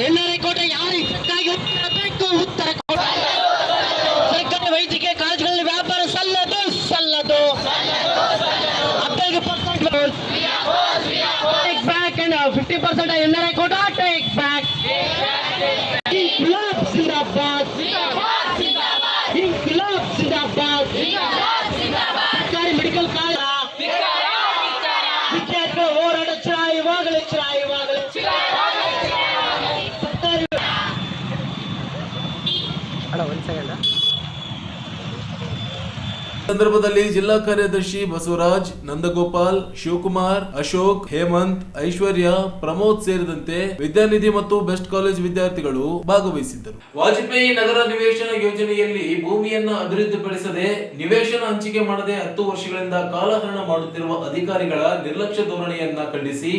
ಎನ್ಆರ್ಐ ಕೋಟೆ ಯಾರ ಹಿತಕ್ಕಾಗಿ ಉತ್ತರ ಕೊಡ. ಸರ್ಕಾರಿ ವೈದ್ಯಕೀಯ ಕಾಲೇಜುಗಳಲ್ಲಿ ವ್ಯಾಪಾರ ಸಲ್ಲದು. 15% take back and 50% NRI quota take back. ಇನ್ಕ್ಲಾಬ್ ಜಿಂದಾಬಾದ್. ಸರ್ಕಾರಿ ಮೆಡಿಕಲ್ ಕಾಲೇಜ್ ವಿದ್ಯಾರ್ಥಿಗಳ ಹೋರಾಟ ಇವಾಗಲೇ ಸಂದರ್ಭದಲ್ಲಿ ಜಿಲ್ಲಾ ಕಾರ್ಯದರ್ಶಿ ಬಸವರಾಜ್, ನಂದಗೋಪಾಲ್, ಶಿವಕುಮಾರ್, ಅಶೋಕ್, ಹೇಮಂತ್, ಐಶ್ವರ್ಯ, ಪ್ರಮೋದ್ ಸೇರಿದಂತೆ ವಿದ್ಯಾನಿಧಿ ಮತ್ತು ಬೆಸ್ಟ್ ಕಾಲೇಜ್ ವಿದ್ಯಾರ್ಥಿಗಳು ಭಾಗವಹಿಸಿದ್ದರು. ವಾಜಪೇಯಿ ನಗರ ನಿವೇಶನ ಯೋಜನೆಯಲ್ಲಿ ಭೂಮಿಯನ್ನ ಅಭಿವೃದ್ಧಿಪಡಿಸದೆ ನಿವೇಶನ ಹಂಚಿಕೆ ಮಾಡದೆ 10 ವರ್ಷಗಳಿಂದ ಕಾಲಹರಣ ಮಾಡುತ್ತಿರುವ ಅಧಿಕಾರಿಗಳ ನಿರ್ಲಕ್ಷ್ಯ ಧೋರಣೆಯನ್ನ ಖಂಡಿಸಿ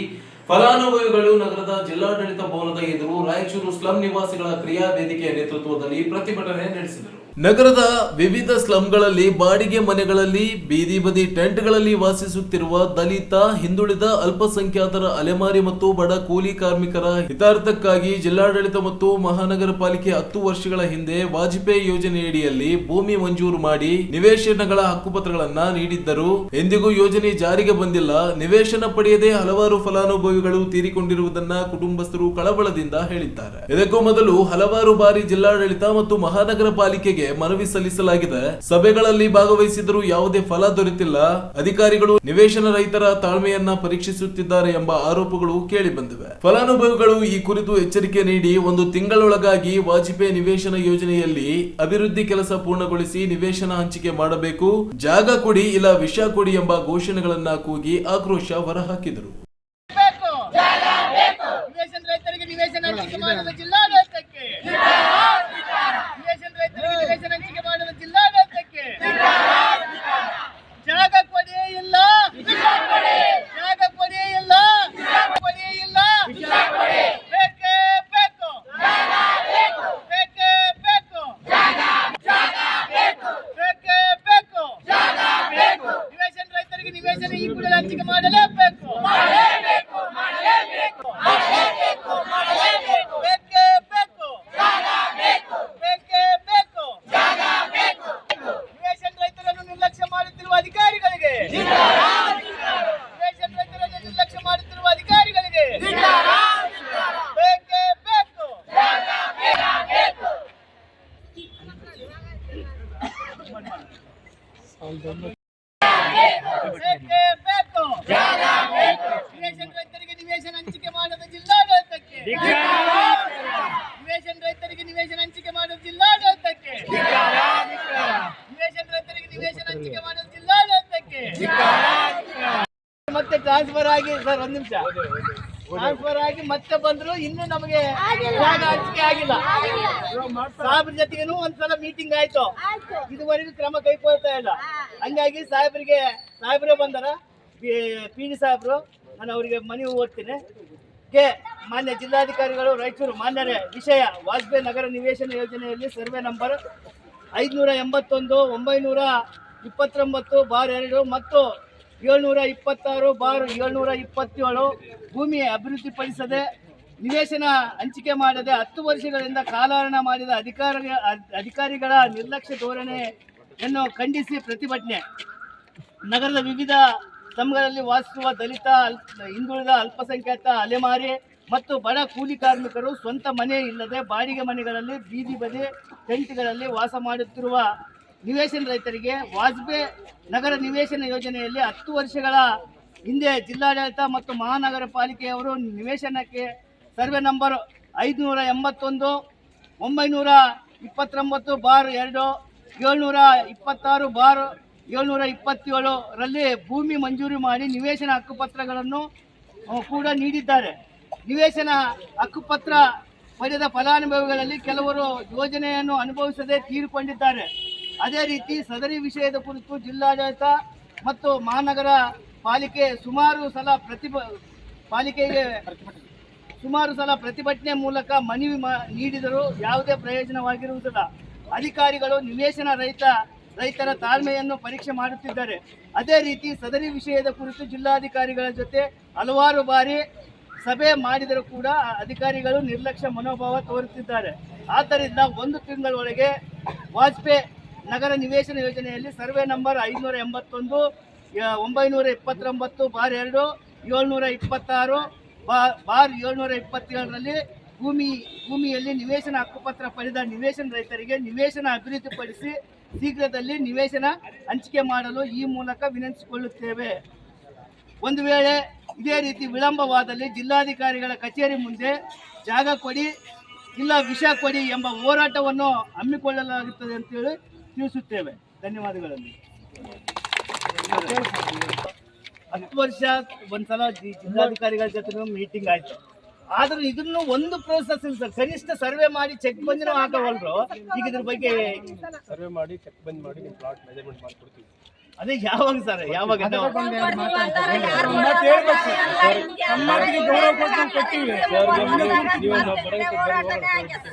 ಫಲಾನುಭವಿಗಳು ನಗರದ ಜಿಲ್ಲಾಡಳಿತ ಭವನದ ಎದುರು ರಾಯಚೂರು ಸ್ಲಂ ನಿವಾಸಿಗಳ ಕ್ರಿಯಾ ವೇದಿಕೆಯ ನೇತೃತ್ವದಲ್ಲಿ ಪ್ರತಿಭಟನೆ ನಡೆಸಿದರು. ನಗರದ ವಿವಿಧ ಸ್ಲಂಗಳಲ್ಲಿ ಬಾಡಿಗೆ ಮನೆಗಳಲ್ಲಿ ಬೀದಿ ಬದಿ ಟೆಂಟ್ಗಳಲ್ಲಿ ವಾಸಿಸುತ್ತಿರುವ ದಲಿತ, ಹಿಂದುಳಿದ, ಅಲ್ಪಸಂಖ್ಯಾತರ, ಅಲೆಮಾರಿ ಮತ್ತು ಬಡ ಕೂಲಿ ಕಾರ್ಮಿಕರ ಹಿತಾರ್ಥಕ್ಕಾಗಿ ಜಿಲ್ಲಾಡಳಿತ ಮತ್ತು ಮಹಾನಗರ ಪಾಲಿಕೆ 10 ವರ್ಷಗಳ ಹಿಂದೆ ವಾಜಪೇಯಿ ಯೋಜನೆಯಡಿಯಲ್ಲಿ ಭೂಮಿ ಮಂಜೂರು ಮಾಡಿ ನಿವೇಶನಗಳ ಹಕ್ಕುಪತ್ರಗಳನ್ನ ನೀಡಿದ್ದರು. ಎಂದಿಗೂ ಯೋಜನೆ ಜಾರಿಗೆ ಬಂದಿಲ್ಲ. ನಿವೇಶನ ಪಡೆಯದೆ ಹಲವಾರು ಫಲಾನುಭವಿಗಳು ತೀರಿಕೊಂಡಿರುವುದನ್ನ ಕುಟುಂಬಸ್ಥರು ಕಳವಳದಿಂದ ಹೇಳಿದ್ದಾರೆ. ಇದಕ್ಕೂ ಮೊದಲು ಹಲವಾರು ಬಾರಿ ಜಿಲ್ಲಾಡಳಿತ ಮತ್ತು ಮಹಾನಗರ ಪಾಲಿಕೆಗೆ ಮನವಿ ಸಲ್ಲಿಸಲಾಗಿದೆ. ಸಭೆಗಳಲ್ಲಿ ಭಾಗವಹಿಸಿದರೂ ಯಾವುದೇ ಫಲ ದೊರೆತಿಲ್ಲ. ಅಧಿಕಾರಿಗಳು ನಿವೇಶನ ರೈತರ ತಾಳ್ಮೆಯನ್ನ ಪರೀಕ್ಷಿಸುತ್ತಿದ್ದಾರೆ ಎಂಬ ಆರೋಪಗಳು ಕೇಳಿ ಬಂದಿವೆ. ಫಲಾನುಭವಿಗಳು ಈ ಕುರಿತು ಎಚ್ಚರಿಕೆ ನೀಡಿ 1 ತಿಂಗಳೊಳಗಾಗಿ ವಾಜಪೇಯಿ ನಿವೇಶನ ಯೋಜನೆಯಲ್ಲಿ ಅಭಿವೃದ್ಧಿ ಕೆಲಸ ಪೂರ್ಣಗೊಳಿಸಿ ನಿವೇಶನ ಹಂಚಿಕೆ ಮಾಡಬೇಕು. ಜಾಗ ಕೊಡಿ ಇಲ್ಲ ವಿಷ ಕೊಡಿ ಎಂಬ ಘೋಷಣೆಗಳನ್ನ ಕೂಗಿ ಆಕ್ರೋಶ ಹೊರಹಾಕಿದರು. ನಿವೇಶನ ಹಂಚಿಕೆ ಮಾಡಲು ಜಿಲ್ಲಾಡಳಿತಕ್ಕೆ ಜಾಗ ಕೊಡೇ ಇಲ್ಲ. ಬೇಕೇ ಬೇಕು. ಬೇಕೇ ಬೇಕು. ನಿವೇಶನ ರೈತರಿಗೆ ನಿವೇಶನ ಹಂಚಿಕೆ ಮಾಡದ ಜಿಲ್ಲಾಡಳಿತಕ್ಕೆ, ನಿವೇಶನ ರೈತರಿಗೆ ನಿವೇಶನ ಹಂಚಿಕೆ ಮಾಡದ ಜಿಲ್ಲಾಡಳಿತಕ್ಕೆ, ನಿವೇಶನ ರೈತರಿಗೆ ನಿವೇಶನ ಹಂಚಿಕೆ ಮಾಡದ ಜಿಲ್ಲಾಡಳಿತಕ್ಕೆ. ಮತ್ತೆ ಟ್ರಾನ್ಸ್ಫರ್ ಆಗಿ ಸರ್ ಒಂದ್ ನಿಮಿಷ, ಟ್ರಾನ್ಸ್ಫರ್ ಆಗಿ ಮತ್ತೆ ಬಂದ್ರು ಇನ್ನೂ ನಮಗೆ ಜಾಗ ಹಂಚಿಕೆ ಆಗಿಲ್ಲ. ಸಾಹೇಬ್ರ ಜೊತೆಗೇನು ಒಂದ್ಸಲ ಮೀಟಿಂಗ್ ಆಯ್ತು, ಇದುವರೆಗೂ ಕ್ರಮ ಕೈಗೊಳ್ತಾ ಇಲ್ಲ. ಹಂಗಾಗಿ ಸಾಹೇಬ್ರೇ ಬಂದಾರ, PD ಸಾಹೇಬ್ರು, ನಾನು ಅವರಿಗೆ ಮನವಿ ಓದ್ತೀನಿ. ಮಾನ್ಯ ಜಿಲ್ಲಾಧಿಕಾರಿಗಳು ರಾಯಚೂರು ಮಾನ್ಯರೇ, ವಿಷಯ ವಾಜಪೇಯಿ ನಗರ ನಿವೇಶನ ಯೋಜನೆಯಲ್ಲಿ ಸರ್ವೆ ನಂಬರ್ 581/929/2 ಮತ್ತು 726/727 ಭೂಮಿ ಅಭಿವೃದ್ಧಿಪಡಿಸದೆ ನಿವೇಶನ ಹಂಚಿಕೆ ಮಾಡದೆ 10 ವರ್ಷಗಳಿಂದ ಕಾಲಹರಣ ಮಾಡಿದ ಅಧಿಕಾರಿಗಳ ನಿರ್ಲಕ್ಷ್ಯ ಧೋರಣೆಯನ್ನು ಖಂಡಿಸಿ ಪ್ರತಿಭಟನೆ. ನಗರದ ವಿವಿಧ ಸ್ತಂಭಗಳಲ್ಲಿ ವಾಸಿಸುವ ದಲಿತ, ಹಿಂದುಳಿದ, ಅಲ್ಪಸಂಖ್ಯಾತ, ಅಲೆಮಾರಿ ಮತ್ತು ಬಡ ಕೂಲಿ ಕಾರ್ಮಿಕರು ಸ್ವಂತ ಮನೆ ಇಲ್ಲದೆ ಬಾಡಿಗೆ ಮನೆಗಳಲ್ಲಿ, ಬೀದಿ ಬದಿ ಟೆಂಟ್ಗಳಲ್ಲಿ ವಾಸ ಮಾಡುತ್ತಿರುವ ನಿವೇಶನ ರೈತರಿಗೆ ವಾಜಪೇಯಿ ನಗರ ನಿವೇಶನ ಯೋಜನೆಯಲ್ಲಿ 10 ವರ್ಷಗಳ ಹಿಂದೆ ಜಿಲ್ಲಾಡಳಿತ ಮತ್ತು ಮಹಾನಗರ ಪಾಲಿಕೆಯವರು ನಿವೇಶನಕ್ಕೆ ಸರ್ವೆ ನಂಬರ್ 581/929/2 726/727 ರಲ್ಲಿ ಭೂಮಿ ಮಂಜೂರು ಮಾಡಿ ನಿವೇಶನ ಹಕ್ಕುಪತ್ರಗಳನ್ನು ಕೂಡ ನೀಡಿದ್ದಾರೆ. ನಿವೇಶನ ಹಕ್ಕುಪತ್ರ ಪಡೆದ ಫಲಾನುಭವಿಗಳಲ್ಲಿ ಕೆಲವರು ಯೋಜನೆಯನ್ನು ಅನುಭವಿಸದೆ ತೀರಿಕೊಂಡಿದ್ದಾರೆ. ಅದೇ ರೀತಿ ಸದರಿ ವಿಷಯದ ಕುರಿತು ಜಿಲ್ಲಾಡಳಿತ ಮತ್ತು ಮಹಾನಗರ ಪಾಲಿಕೆ ಸುಮಾರು ಸಲ ಪ್ರತಿಭಟನೆ ಮೂಲಕ ಮನವಿ ನೀಡಿದರೂ ಯಾವುದೇ ಪ್ರಯೋಜನವಾಗಿರುವುದಿಲ್ಲ. ಅಧಿಕಾರಿಗಳು ನಿವೇಶನ ರೈತರ ತಾಳ್ಮೆಯನ್ನು ಪರೀಕ್ಷೆ ಮಾಡುತ್ತಿದ್ದಾರೆ. ಅದೇ ರೀತಿ ಸದರಿ ವಿಷಯದ ಕುರಿತು ಜಿಲ್ಲಾಧಿಕಾರಿಗಳ ಜೊತೆ ಹಲವಾರು ಬಾರಿ ಸಭೆ ಮಾಡಿದರೂ ಕೂಡ ಅಧಿಕಾರಿಗಳು ನಿರ್ಲಕ್ಷ್ಯ ಮನೋಭಾವ ತೋರುತ್ತಿದ್ದಾರೆ. ಆದ್ದರಿಂದ 1 ತಿಂಗಳೊಳಗೆ ವಾಜಪೇಯಿ ನಗರ ನಿವೇಶನ ಯೋಜನೆಯಲ್ಲಿ ಸರ್ವೆ ನಂಬರ್ 581/929/2 726/727 ರಲ್ಲಿ ಭೂಮಿಯಲ್ಲಿ ನಿವೇಶನ ಹಕ್ಕುಪತ್ರ ಪಡೆದ ನಿವೇಶನ ರೈತರಿಗೆ ನಿವೇಶನ ಅಭಿವೃದ್ಧಿಪಡಿಸಿ ಶೀಘ್ರದಲ್ಲಿ ನಿವೇಶನ ಹಂಚಿಕೆ ಮಾಡಲು ಈ ಮೂಲಕ ವಿನಂತಿಸಿಕೊಳ್ಳುತ್ತೇವೆ. ಒಂದು ವೇಳೆ ಇದೇ ರೀತಿ ವಿಳಂಬವಾದಲ್ಲಿ ಜಿಲ್ಲಾಧಿಕಾರಿಗಳ ಕಚೇರಿ ಮುಂದೆ ಜಾಗ ಕೊಡಿ ಇಲ್ಲ ವಿಷ ಕೊಡಿ ಎಂಬ ಹೋರಾಟವನ್ನು ಹಮ್ಮಿಕೊಳ್ಳಲಾಗುತ್ತದೆ ಅಂತೇಳಿ ತಿಳಿಸುತ್ತೇವೆ. ಧನ್ಯವಾದಗಳಲ್ಲಿ. 10 ವರ್ಷ ಒಂದ್ಸಲ ಜಿಲ್ಲಾಧಿಕಾರಿಗಳ ಜೊತೆ ಮೀಟಿಂಗ್ ಆಯ್ತು, ಆದ್ರೂ ಇದನ್ನು ಒಂದು ಪ್ರೋಸೆಸ್ ಇಲ್ಲ ಸರ್. ಕನಿಷ್ಠ ಸರ್ವೆ ಮಾಡಿ ಚೆಕ್ ಬಂದಿನೂ ಹಾಕವಲ್ರು. ಈಗ ಇದ್ರ ಬಗ್ಗೆ ಸರ್ವೆ ಮಾಡಿ ಚೆಕ್ ಬಂದ್ ಮಾಡಿ ನಿಮ್ಮ ಪ್ಲಾಟ್ ಮೆಜರ್ಮೆಂಟ್ ಮಾಡ್ಕೊಡ್ತೀವಿ. ಅದೇ ಯಾವಾಗ ಸರ್, ಯಾವಾಗ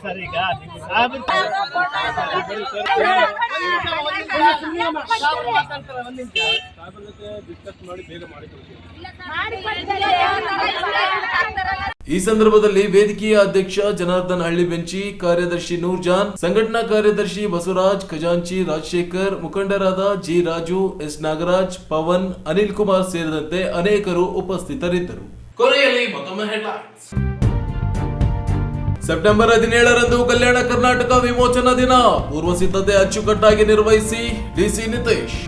ಸರ್ ಈಗ ಡಿಸ್ಕಸ್ ಮಾಡಿ ಬೇಗ ಮಾಡಿಕೊಡ್ತೀವಿ. ಈ ಸಂದರ್ಭದಲ್ಲಿ ವೇದಿಕೆಯ ಅಧ್ಯಕ್ಷ ಜನಾರ್ದನ್ ಹಳ್ಳಿಬೆಂಚಿ, ಕಾರ್ಯದರ್ಶಿ ನೂರ್ಜಾನ್, ಸಂಘಟನಾ ಕಾರ್ಯದರ್ಶಿ ಬಸವರಾಜ್, ಖಜಾಂಚಿ ರಾಜಶೇಖರ್, ಮುಖಂಡರಾದ ಜಿ ರಾಜು, ಎಸ್ ನಾಗರಾಜ್, ಪವನ್, ಅನಿಲ್ ಕುಮಾರ್ ಸೇರಿದಂತೆ ಅನೇಕರು ಉಪಸ್ಥಿತರಿದ್ದರು. ಕೊನೆಯಲ್ಲಿ ಮತ್ತೊಮ್ಮೆ ಹೆಡ್ಲೈನ್ಸ್. ಸೆಪ್ಟೆಂಬರ್ 17ರಂದು ಕಲ್ಯಾಣ ಕರ್ನಾಟಕ ವಿಮೋಚನಾ ದಿನ, ಪೂರ್ವ ಸಿದ್ಧತೆ ಅಚ್ಚುಕಟ್ಟಾಗಿ ನಿರ್ವಹಿಸಿ ಡಿಸಿ ನಿತೇಶ್.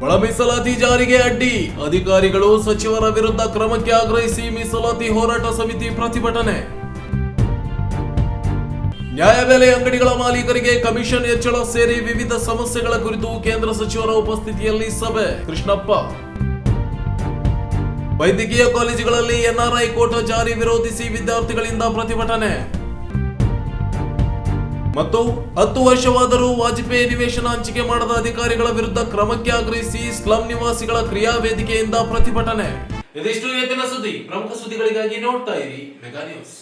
ಒಳ ಮೀಸಲಾತಿ ಜಾರಿಗೆ ಅಡ್ಡಿ, ಅಧಿಕಾರಿಗಳು ಸಚಿವರ ವಿರುದ್ಧ ಕ್ರಮಕ್ಕೆ ಆಗ್ರಹಿಸಿ ಮೀಸಲಾತಿ ಹೋರಾಟ ಸಮಿತಿ ಪ್ರತಿಭಟನೆ. ನ್ಯಾಯಬೆಲೆ ಅಂಗಡಿಗಳ ಮಾಲೀಕರಿಗೆ ಕಮಿಷನ್ ಹೆಚ್ಚಳ ಸೇರಿ ವಿವಿಧ ಸಮಸ್ಯೆಗಳ ಕುರಿತು ಕೇಂದ್ರ ಸಚಿವರ ಉಪಸ್ಥಿತಿಯಲ್ಲಿ ಸಭೆ. ಕೃಷ್ಣಪ್ಪ. ವೈದ್ಯಕೀಯ ಕಾಲೇಜುಗಳಲ್ಲಿ NRI ಕೋಟಾ ಜಾರಿ ವಿರೋಧಿಸಿ ವಿದ್ಯಾರ್ಥಿಗಳಿಂದ ಪ್ರತಿಭಟನೆ. ಮತ್ತು 10 ವರ್ಷವಾದರೂ ವಾಜಪೇಯಿ ನಿವೇಶನ ಹಂಚಿಕೆ ಮಾಡದ ಅಧಿಕಾರಿಗಳ ವಿರುದ್ಧ ಕ್ರಮಕ್ಕೆ ಆಗ್ರಹಿಸಿ ಸ್ಲಂ ನಿವಾಸಿಗಳ ಕ್ರಿಯಾ ವೇದಿಕೆಯಿಂದ ಪ್ರತಿಭಟನೆ. ಇದಿಷ್ಟು ಇವತ್ತಿನ ಸುದ್ದಿ. ಪ್ರಮುಖ ಸುದ್ದಿಗಳಿಗಾಗಿ ನೋಡ್ತಾ ಇರಿ ಮೆಗಾ ನ್ಯೂಸ್.